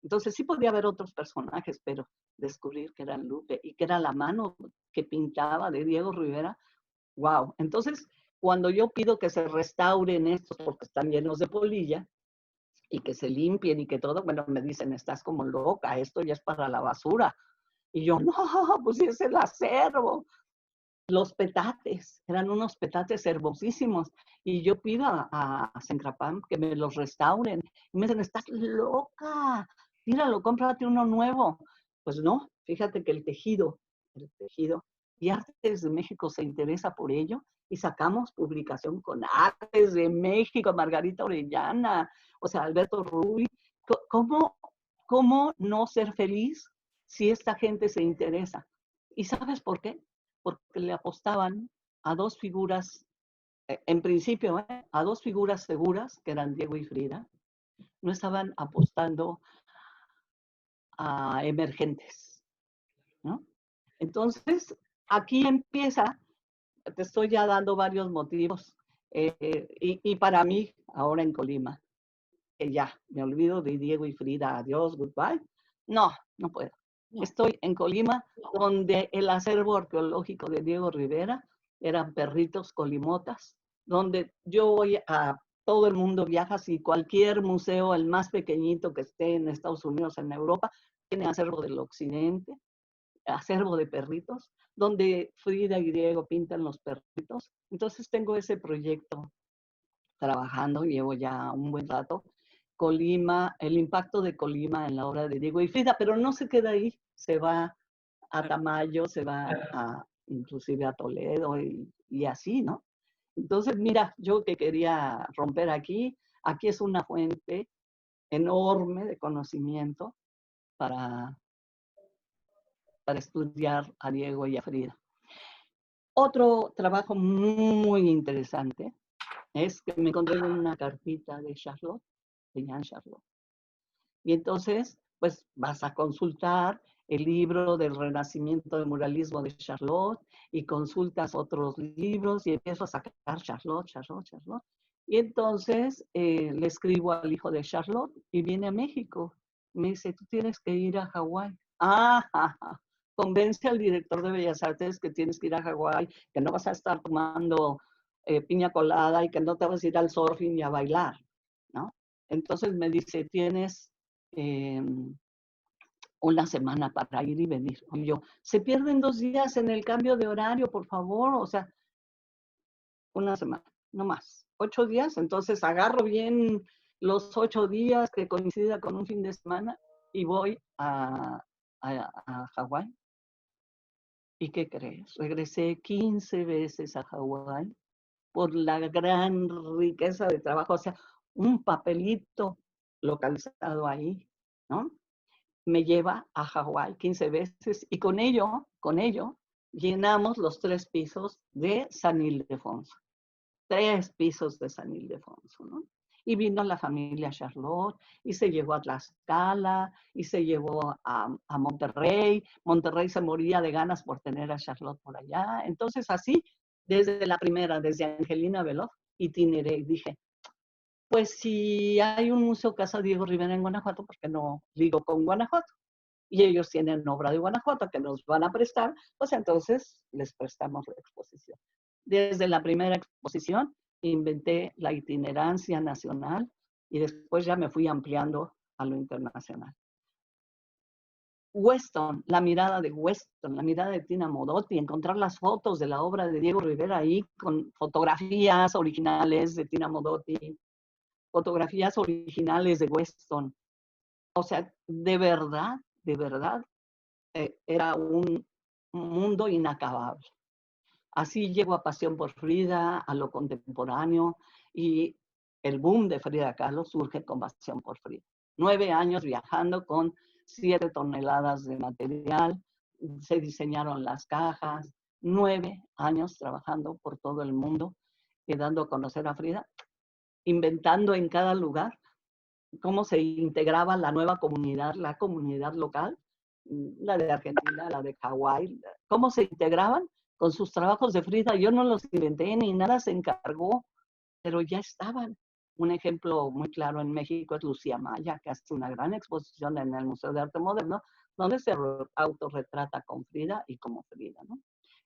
Entonces sí podía haber otros personajes, pero descubrir que era Lupe y que era la mano que pintaba de Diego Rivera, wow. Entonces, cuando yo pido que se restauren estos porque están llenos de polilla y que se limpien y que todo, bueno, me dicen, estás como loca, esto ya es para la basura. Y yo, no, pues es el acervo. Los petates, eran unos petates hermosísimos. Y yo pido a Cencrapam que me los restauren. Y me dicen, estás loca, tíralo, cómprate uno nuevo. Pues no, fíjate que el tejido, y Artes de México se interesa por ello, y sacamos publicación con Artes de México, Margarita Orellana, o sea, Alberto Rubí. ¿Cómo, cómo no ser feliz si esta gente se interesa? ¿Y sabes por qué? Porque le apostaban a dos figuras, en principio, a dos figuras seguras, que eran Diego y Frida. No estaban apostando a emergentes, ¿no? Entonces, aquí empieza, te estoy ya dando varios motivos, y para mí, ahora en Colima, que ya me olvido de Diego y Frida, adiós, goodbye. No, no puedo.
No.
Estoy en Colima, donde el acervo arqueológico de Diego Rivera eran perritos colimotas, donde yo voy a todo el mundo viaja, si cualquier museo, el más pequeñito que esté en Estados Unidos, en Europa, tiene acervo del occidente, acervo de perritos, donde Frida y Diego pintan los perritos. Entonces tengo ese proyecto trabajando, llevo ya un buen rato. Colima, el impacto de Colima en la obra de Diego y Frida, pero no se queda ahí, se va a Tamayo, se va inclusive a Toledo y así, ¿no? Entonces, mira, yo que quería romper aquí es una fuente enorme de conocimiento para, para estudiar a Diego y a Frida. Otro trabajo muy interesante es que me encontré con una cartita de Charlotte, de Jean Charlotte. Y entonces, pues vas a consultar el libro del Renacimiento del Muralismo de Charlotte y consultas otros libros y empiezo a sacar Charlotte, Charlotte, Charlotte. Y entonces le escribo al hijo de Charlotte y viene a México. Me dice, tú tienes que ir a Hawái. Convence al director de Bellas Artes que tienes que ir a Hawái, que no vas a estar tomando piña colada y que no te vas a ir al surfing y a bailar, ¿no? Entonces me dice, tienes eh, una semana para ir y venir. Y yo, se pierden 2 días en el cambio de horario, por favor. O sea, una semana, no más. 8 días, entonces agarro bien los 8 días que coincida con un fin de semana y voy a Hawái. ¿Y qué crees? Regresé 15 veces a Hawái por la gran riqueza de trabajo. O sea, un papelito localizado ahí, ¿no? Me lleva a Hawái 15 veces y con ello, llenamos los 3 pisos de San Ildefonso. 3 pisos de San Ildefonso, ¿no? Y vino la familia Charlotte y se llevó a Tlaxcala y se llevó a Monterrey. Monterrey se moría de ganas por tener a Charlotte por allá. Entonces así, desde la primera, desde Angelina Veloz, itineré y dije, Pues si hay un museo Casa Diego Rivera en Guanajuato, ¿por qué no ligo con Guanajuato? Y ellos tienen obra de Guanajuato que nos van a prestar, pues entonces les prestamos la exposición. Desde la primera exposición inventé la itinerancia nacional y después ya me fui ampliando a lo internacional. Weston, la mirada de Weston, la mirada de Tina Modotti, encontrar las fotos de la obra de Diego Rivera ahí con fotografías originales de Tina Modotti, fotografías originales de Weston. O sea, de verdad, era un mundo inacabable. Así llego a Pasión por Frida, a lo contemporáneo, y el boom de Frida Kahlo surge con Pasión por Frida. 9 años viajando con 7 toneladas de material, se diseñaron las cajas, 9 años trabajando por todo el mundo y dando a conocer a Frida, inventando en cada lugar cómo se integraba la nueva comunidad, la comunidad local, la de Argentina, la de Hawái, cómo se integraban con sus trabajos de Frida. Yo no los inventé ni nada se encargó, pero ya estaban. Un ejemplo muy claro en México es Lucía Maya, que hace una gran exposición en el Museo de Arte Moderno, donde se autorretrata con Frida y como Frida, ¿no?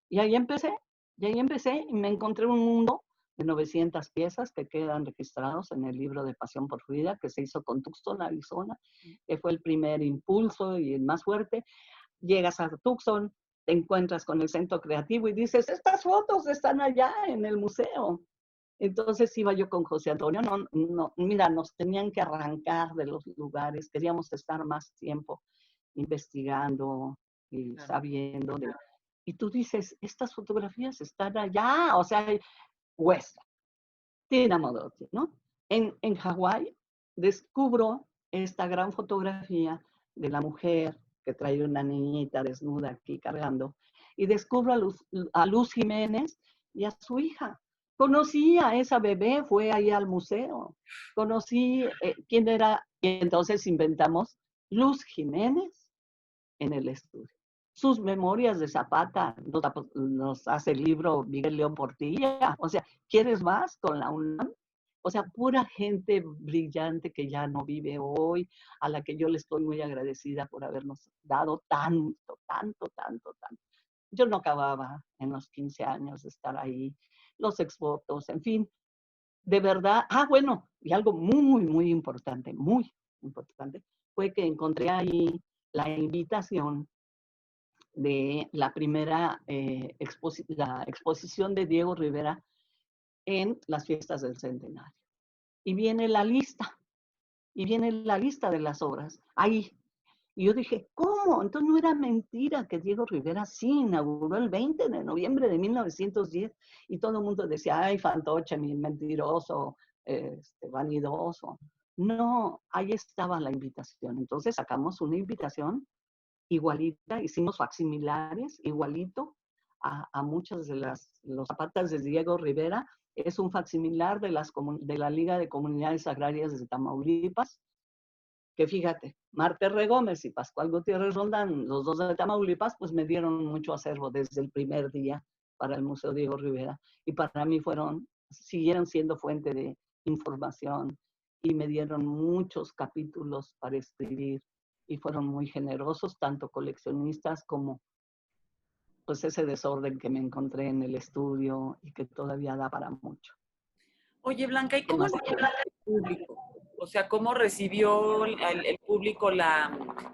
Y ahí empecé y me encontré un mundo de 900 piezas que quedan registrados en el libro de Pasión por Frida, que se hizo con Tucson, Arizona, que fue el primer impulso y el más fuerte. Llegas a Tucson, te encuentras con el centro creativo y dices, estas fotos están allá en el museo. Entonces iba yo con José Antonio, mira, nos tenían que arrancar de los lugares, queríamos estar más tiempo investigando y sabiendo de... Y tú dices, estas fotografías están allá, o sea, West, Tina Modotti, ¿no? En Hawái descubro esta gran fotografía de la mujer que trae una niñita desnuda aquí cargando, y descubro a Luz Jiménez y a su hija. Conocí a esa bebé, fue ahí al museo. Conocí quién era, y entonces inventamos Luz Jiménez en el estudio. Sus memorias de Zapata nos hace el libro Miguel León Portilla. O sea, ¿quieres más con la UNAM? O sea, pura gente brillante que ya no vive hoy, a la que yo le estoy muy agradecida por habernos dado tanto, tanto, tanto, tanto. Yo no acababa en los 15 años de estar ahí, los exvotos, en fin, de verdad. Ah, bueno, y algo muy, muy importante, fue que encontré ahí la invitación de la primera la exposición de Diego Rivera en las fiestas del centenario. Y viene la lista, de las obras, ahí. Y yo dije, ¿cómo? Entonces no era mentira que Diego Rivera sí inauguró el 20 de noviembre de 1910 y todo el mundo decía, ay, fantoche, mentiroso, vanidoso. No, ahí estaba la invitación. Entonces sacamos una invitación igualita, hicimos facsimilares, igualito a muchas de los zapatas de Diego Rivera. Es un facsimilar de la Liga de Comunidades Agrarias de Tamaulipas, que fíjate, Marta R. Gómez y Pascual Gutiérrez Rondán, los dos de Tamaulipas, pues me dieron mucho acervo desde el primer día para el Museo Diego Rivera. Y para mí siguieron siendo fuente de información y me dieron muchos capítulos para escribir y fueron muy generosos, tanto coleccionistas como pues ese desorden que me encontré en el estudio y que todavía da para mucho.
Oye, Blanca, ¿y cómo lo lleva el público? O sea, ¿cómo recibió el público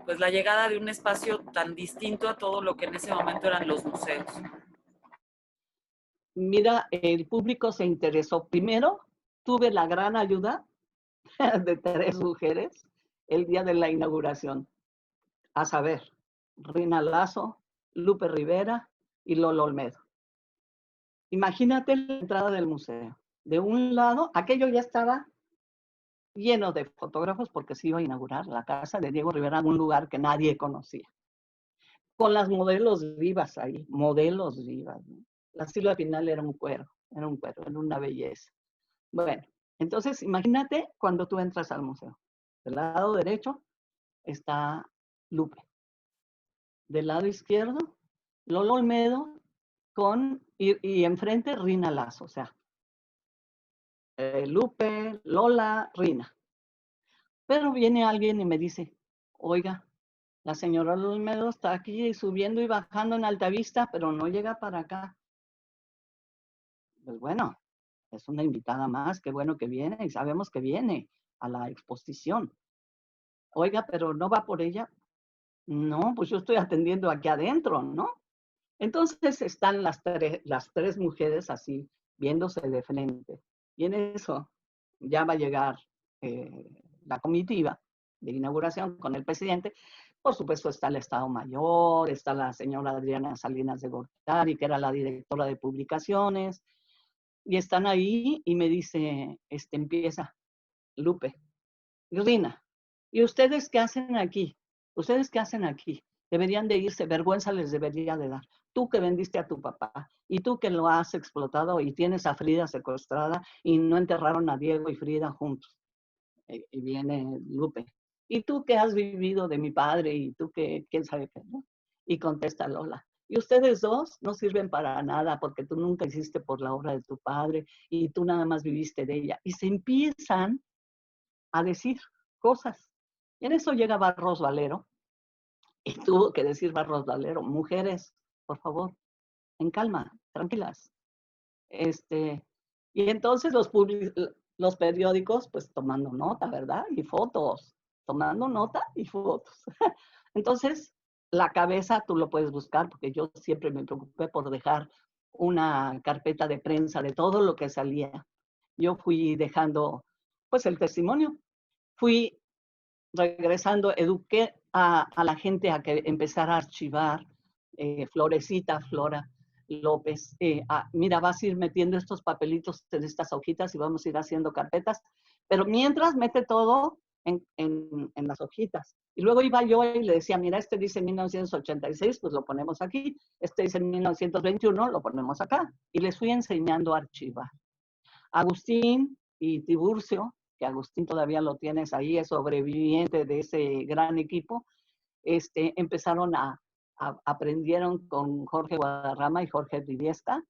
pues la llegada de un espacio tan distinto a todo lo que en ese momento eran los museos?
Mira, el público se interesó. Primero, tuve la gran ayuda de 3 mujeres el día de la inauguración, a saber, Rina Lazo, Lupe Rivera y Lolo Olmedo. Imagínate la entrada del museo. De un lado, aquello ya estaba lleno de fotógrafos porque se iba a inaugurar la casa de Diego Rivera en un lugar que nadie conocía. Con las modelos vivas ahí, modelos vivas, ¿no? La Silvia Pinal era un cuero, era una belleza. Bueno, entonces imagínate cuando tú entras al museo. Del lado derecho está Lupe. Del lado izquierdo, Lolo Olmedo y enfrente Rina Lazo. O sea, Lupe, Lola, Rina. Pero viene alguien y me dice, oiga, la señora Olmedo está aquí subiendo y bajando en Altavista, pero no llega para acá. Pues bueno, es una invitada más, qué bueno que viene y sabemos que viene a la exposición. Oiga, pero no va por ella. No, pues yo estoy atendiendo aquí adentro, ¿no? Entonces están las tres mujeres así, viéndose de frente. Y en eso ya va a llegar la comitiva de inauguración con el presidente. Por supuesto está el Estado Mayor, está la señora Adriana Salinas de Gortari, que era la directora de publicaciones, y están ahí y me dice, empieza Lupe, Rina, ¿y ustedes qué hacen aquí? ¿Ustedes qué hacen aquí? Deberían de irse, vergüenza les debería de dar. Tú que vendiste a tu papá y tú que lo has explotado y tienes a Frida secuestrada y no enterraron a Diego y Frida juntos. Y viene Lupe. ¿Y tú qué has vivido de mi padre? ¿Y tú qué, quién sabe qué? ¿No? Y contesta Lola. Y ustedes dos no sirven para nada porque tú nunca hiciste por la obra de tu padre y tú nada más viviste de ella. Y se empiezan a decir cosas. Y en eso llega Barros Valero y tuvo que decir Barros Valero, mujeres, por favor, en calma, tranquilas. Y entonces los periódicos, pues tomando nota, ¿verdad? Y fotos, tomando nota y fotos. Entonces, la cabeza tú lo puedes buscar, porque yo siempre me preocupé por dejar una carpeta de prensa de todo lo que salía. Yo fui dejando, pues, el testimonio. Fui regresando, eduqué a la gente a que empezara a archivar, Florecita, Flora López, mira, vas a ir metiendo estos papelitos en estas hojitas y vamos a ir haciendo carpetas, pero mientras mete todo en las hojitas. Y luego iba yo y le decía, mira, este dice 1986, pues lo ponemos aquí, este dice 1921, lo ponemos acá. Y les fui enseñando a archivar. Agustín y Tiburcio, que Agustín todavía lo tienes ahí, es sobreviviente de ese gran equipo, empezaron aprendieron con Jorge Guadarrama y Jorge Viviesca,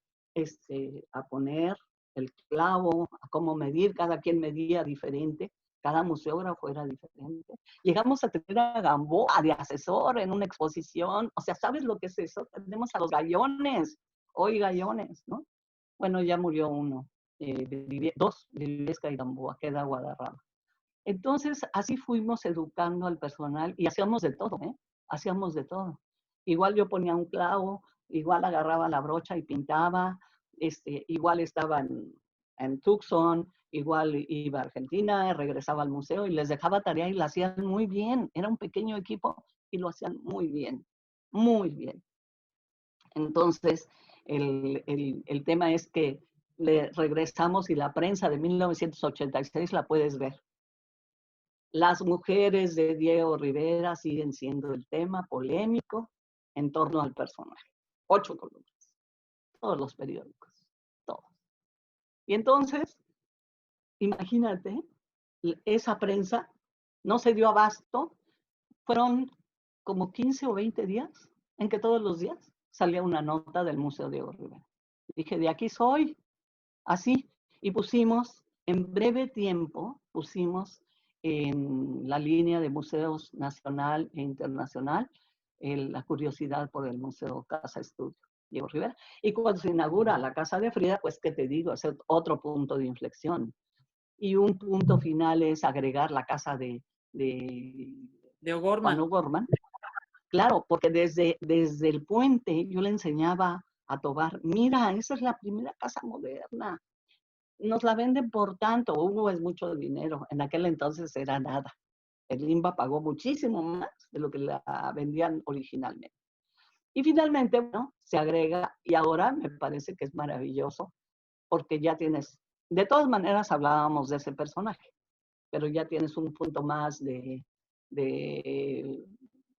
a poner el clavo, a cómo medir, cada quien medía diferente, cada museógrafo era diferente. Llegamos a tener a Gamboa de asesor en una exposición, o sea, ¿sabes lo que es eso? Tenemos a los gallones, hoy gallones, ¿no? Bueno, ya murió uno, dos, Viviesca y Gamboa, queda Guadarrama. Entonces, así fuimos educando al personal y hacíamos de todo, ¿eh? Hacíamos de todo. Igual yo ponía un clavo, igual agarraba la brocha y pintaba, igual estaba en Tucson, igual iba a Argentina, regresaba al museo y les dejaba tarea y la hacían muy bien. Era un pequeño equipo y lo hacían muy bien, muy bien. Entonces, el tema es que le regresamos y la prensa de 1986 la puedes ver. Las mujeres de Diego Rivera siguen siendo el tema polémico en torno al personaje. 8 columnas, todos los periódicos, todos. Y entonces, imagínate, esa prensa no se dio abasto, fueron como 15 o 20 días en que todos los días salía una nota del Museo Diego Rivera. Dije, de aquí soy, así, y pusimos, en breve tiempo, pusimos en la línea de museos nacional e internacional la curiosidad por el Museo Casa Estudio Diego Rivera. Y cuando se inaugura la Casa de Frida, pues, ¿qué te digo? Es otro punto de inflexión. Y un punto final es agregar la casa de Juan
O'Gorman.
O'Gorman. Claro, porque desde el puente yo le enseñaba a Tobar, mira, esa es la primera casa moderna. Nos la venden por tanto, Hugo es mucho dinero, en aquel entonces era nada. El INBA pagó muchísimo más de lo que la vendían originalmente. Y finalmente, bueno, se agrega, y ahora me parece que es maravilloso, porque ya tienes, de todas maneras hablábamos de ese personaje, pero ya tienes un punto más de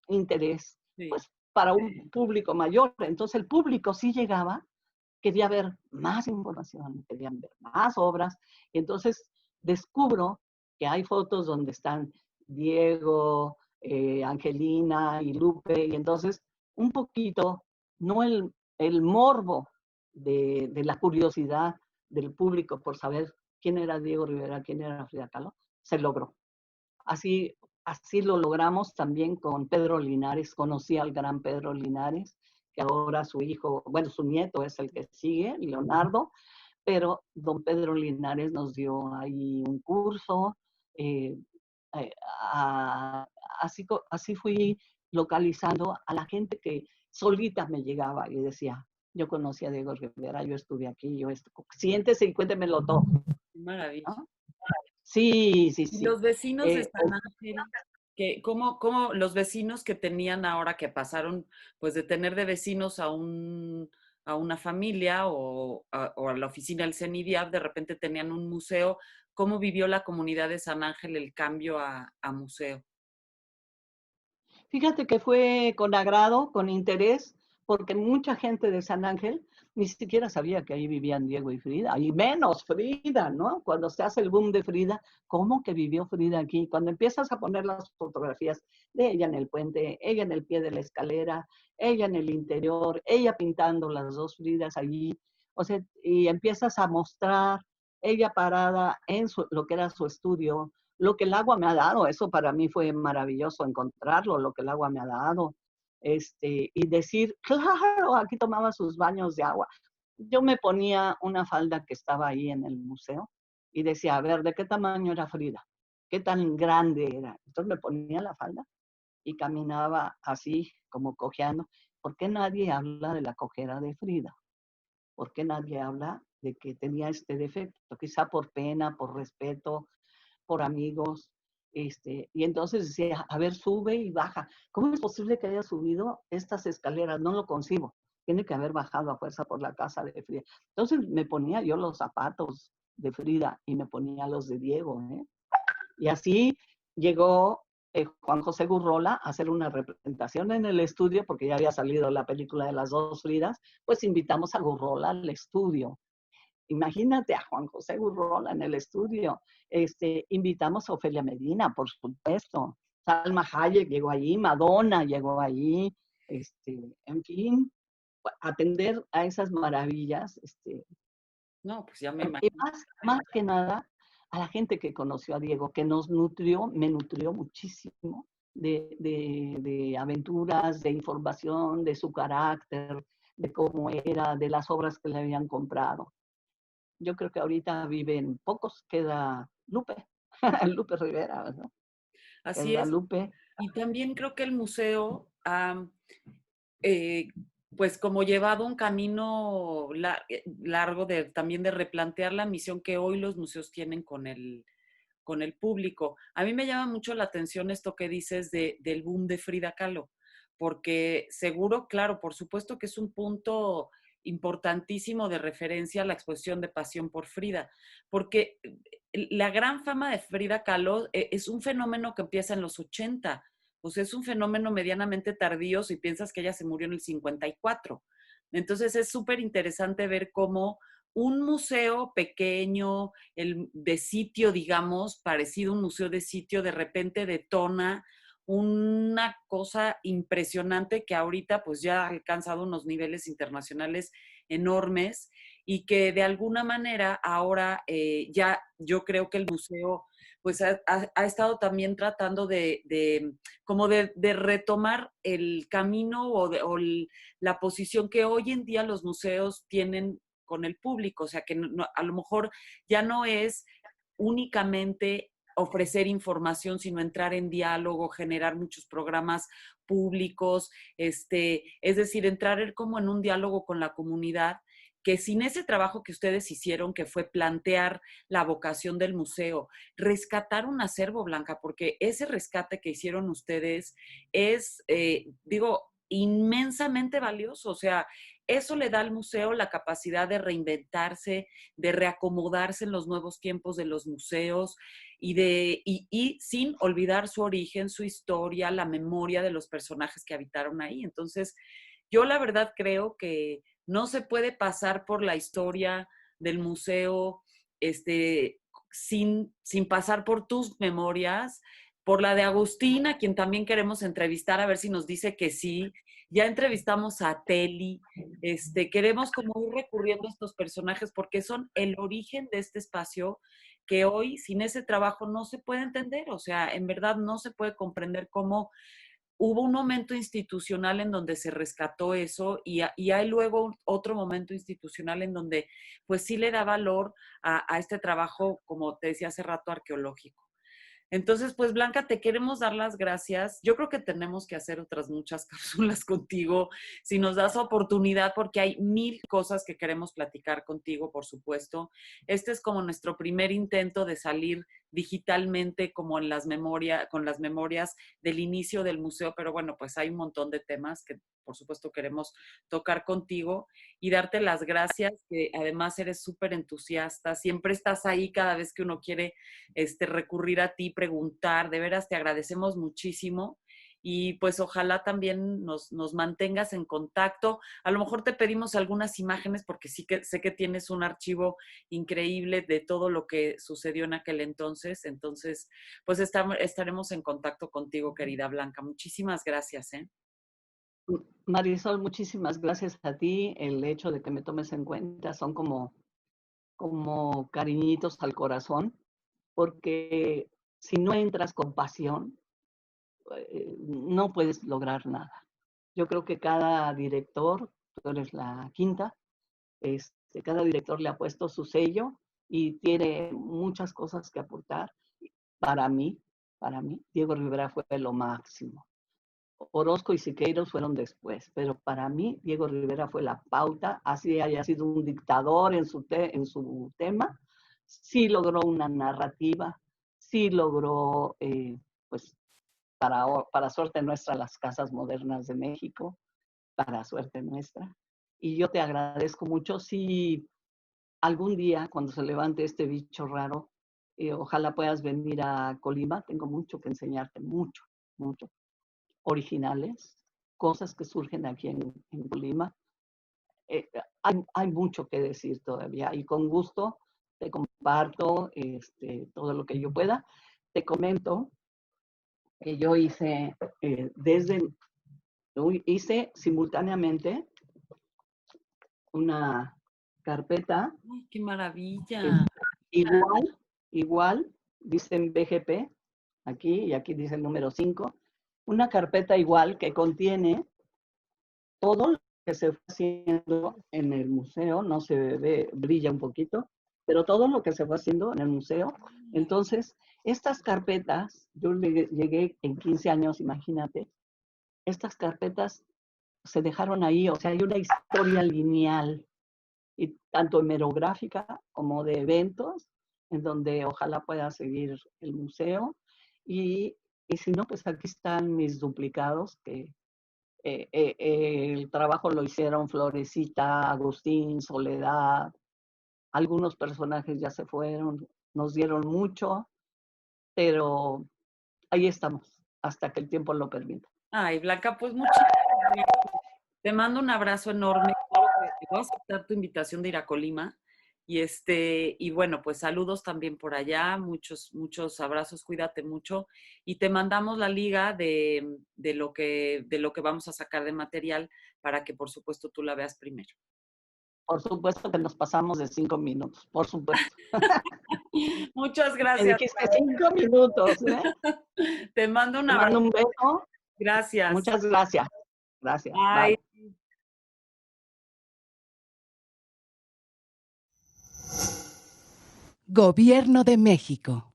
interés,
Sí.
pues para un público mayor. Entonces el público sí llegaba, quería ver más información, querían ver más obras, y entonces descubro que hay fotos donde están Diego, Angelina y Lupe, y entonces un poquito, no el morbo de la curiosidad del público por saber quién era Diego Rivera, quién era Frida Kahlo, se logró. Así, así lo logramos también con Pedro Linares. Conocí al gran Pedro Linares, que ahora su hijo, bueno, su nieto es el que sigue, Leonardo, pero don Pedro Linares nos dio ahí un curso. eh, eh, a- así fui localizando a la gente que solita me llegaba y decía, yo conocí a Diego Rivera, yo estuve aquí, siéntese y cuéntemelo todo.
Qué maravilla.
¿No? Sí, sí,
Y
sí.
los vecinos de
Eh,
San Ángel, ¿cómo los vecinos que tenían ahora que pasaron, pues de tener de vecinos a una familia o a la oficina del CENIDIAP, de repente tenían un museo? ¿Cómo vivió la comunidad de San Ángel el cambio a museo?
Fíjate que fue con agrado, con interés, porque mucha gente de San Ángel ni siquiera sabía que ahí vivían Diego y Frida, y menos Frida, ¿no? Cuando se hace el boom de Frida, ¿cómo que vivió Frida aquí? Cuando empiezas a poner las fotografías de ella en el puente, ella en el pie de la escalera, ella en el interior, ella pintando las dos Fridas allí, o sea, y empiezas a mostrar ella parada en lo que era su estudio, lo que el agua me ha dado, eso para mí fue maravilloso encontrarlo, lo que el agua me ha dado, y decir, claro, aquí tomaba sus baños de agua. Yo me ponía una falda que estaba ahí en el museo y decía, a ver, ¿de qué tamaño era Frida? ¿Qué tan grande era? Entonces me ponía la falda y caminaba así, como cojeando. ¿Por qué nadie habla de la cojera de Frida? ¿Por qué nadie habla de que tenía este defecto? Quizá por pena, por respeto, por amigos, y entonces decía, a ver, sube y baja. ¿Cómo es posible que haya subido estas escaleras? No lo concibo. Tiene que haber bajado a fuerza por la casa de Frida. Entonces me ponía yo los zapatos de Frida y me ponía los de Diego, ¿eh? Y así llegó Juan José Gurrola a hacer una representación en el estudio, porque ya había salido la película de las dos Fridas, pues invitamos a Gurrola al estudio. Imagínate a Juan José Gurrola en el estudio. Invitamos a Ofelia Medina, por supuesto. Salma Hayek llegó allí, Madonna llegó allí, en fin, atender a esas maravillas,
No, pues ya me
y
imagino.
más que nada a la gente que conoció a Diego, que nos nutrió, me nutrió muchísimo de aventuras, de información, de su carácter, de cómo era, de las obras que le habían comprado. Yo creo que ahorita viven pocos, queda Lupe, Lupe Rivera, ¿verdad?
Así
Queda
es.
Lupe.
Y también creo que el museo ha, eh, pues como llevado un camino largo también de replantear la misión que hoy los museos tienen con el público. A mí me llama mucho la atención esto que dices del boom de Frida Kahlo, porque seguro, claro, por supuesto que es un punto importantísimo de referencia a la exposición de Pasión por Frida, porque la gran fama de Frida Kahlo es un fenómeno que empieza en los 80, pues es un fenómeno medianamente tardío si piensas que ella se murió en el 54. Entonces es súper interesante ver cómo un museo pequeño, de sitio, digamos, parecido a un museo de sitio, de repente detona una cosa impresionante que ahorita pues ya ha alcanzado unos niveles internacionales enormes y que de alguna manera ahora ya yo creo que el museo pues ha estado también tratando como de retomar el camino la posición que hoy en día los museos tienen con el público, o sea que a lo mejor ya no es únicamente ofrecer información, sino entrar en diálogo, generar muchos programas públicos, es decir, entrar como en un diálogo con la comunidad, que sin ese trabajo que ustedes hicieron, que fue plantear la vocación del museo, rescatar un acervo, Blanca, porque ese rescate que hicieron ustedes es, digo, inmensamente valioso, o sea, eso le da al museo la capacidad de reinventarse, de reacomodarse en los nuevos tiempos de los museos y sin olvidar su origen, su historia, la memoria de los personajes que habitaron ahí. Entonces, yo la verdad creo que no se puede pasar por la historia del museo sin pasar por tus memorias, por la de Agustina, quien también queremos entrevistar, a ver si nos dice que sí, ya entrevistamos a Teli, queremos como ir recurriendo a estos personajes porque son el origen de este espacio que hoy sin ese trabajo no se puede entender, o sea, en verdad no se puede comprender cómo hubo un momento institucional en donde se rescató eso y hay luego otro momento institucional en donde pues sí le da valor a este trabajo, como te decía hace rato, arqueológico. Entonces, pues Blanca, te queremos dar las gracias. Yo creo que tenemos que hacer otras muchas cápsulas contigo, si nos das oportunidad, porque hay mil cosas que queremos platicar contigo, por supuesto. Este es como nuestro primer intento de salir digitalmente como en las memorias, con las memorias del inicio del museo, pero bueno, pues hay un montón de temas que por supuesto queremos tocar contigo y darte las gracias, que además eres súper entusiasta, siempre estás ahí cada vez que uno quiere recurrir a ti, preguntar, de veras te agradecemos muchísimo y pues ojalá también nos mantengas en contacto. A lo mejor te pedimos algunas imágenes porque sí que sé que tienes un archivo increíble de todo lo que sucedió en aquel entonces pues estaremos en contacto contigo, querida Blanca. Muchísimas gracias, ¿eh?
Marisol, muchísimas gracias a ti. El hecho de que me tomes en cuenta son como cariñitos al corazón, porque si no entras con pasión, no puedes lograr nada. Yo creo que cada director, tú eres la quinta, cada director le ha puesto su sello y tiene muchas cosas que aportar. Para mí, para mí, Diego Rivera fue lo máximo. Orozco y Siqueiros fueron después, pero para mí Diego Rivera fue la pauta, así haya sido un dictador en su tema, sí logró una narrativa, sí logró, pues, para suerte nuestra, las casas modernas de México, para suerte nuestra. Y yo te agradezco mucho. Si algún día, cuando se levante este bicho raro, ojalá puedas venir a Colima, tengo mucho que enseñarte, mucho, mucho. Originales, cosas que surgen aquí en Colima. Hay mucho que decir todavía y con gusto te comparto todo lo que yo pueda. Te comento que yo hice simultáneamente una carpeta.
Ay, qué maravilla.
Igual, dicen BGP aquí y aquí dice el número 5, una carpeta igual que contiene todo lo que se fue haciendo en el museo, no se ve, brilla un poquito, pero todo lo que se fue haciendo en el museo. Entonces, estas carpetas, yo llegué en 15 años, imagínate, estas carpetas se dejaron ahí, o sea, hay una historia lineal, y tanto hemerográfica como de eventos, en donde ojalá pueda seguir el museo. Y si no, pues aquí están mis duplicados, que el trabajo lo hicieron Florecita, Agustín, Soledad, algunos personajes ya se fueron, nos dieron mucho, pero ahí estamos, hasta que el tiempo lo permita.
Ay, Blanca, pues muchísimas gracias. Te mando un abrazo enorme. Claro que voy a aceptar tu invitación de ir a Colima. Y bueno, pues saludos también por allá, muchos abrazos, cuídate mucho. Y te mandamos la liga de lo que vamos a sacar de material para que por supuesto tú la veas primero.
Por supuesto que nos pasamos de 5 minutos, por supuesto.
Muchas
Me
gracias.
dijiste 5 minutos, ¿eh?
Te mando un
Te
abrazo.
mando un beso.
Gracias.
Muchas gracias. Gracias.
Bye.
Bye.
Gobierno de México.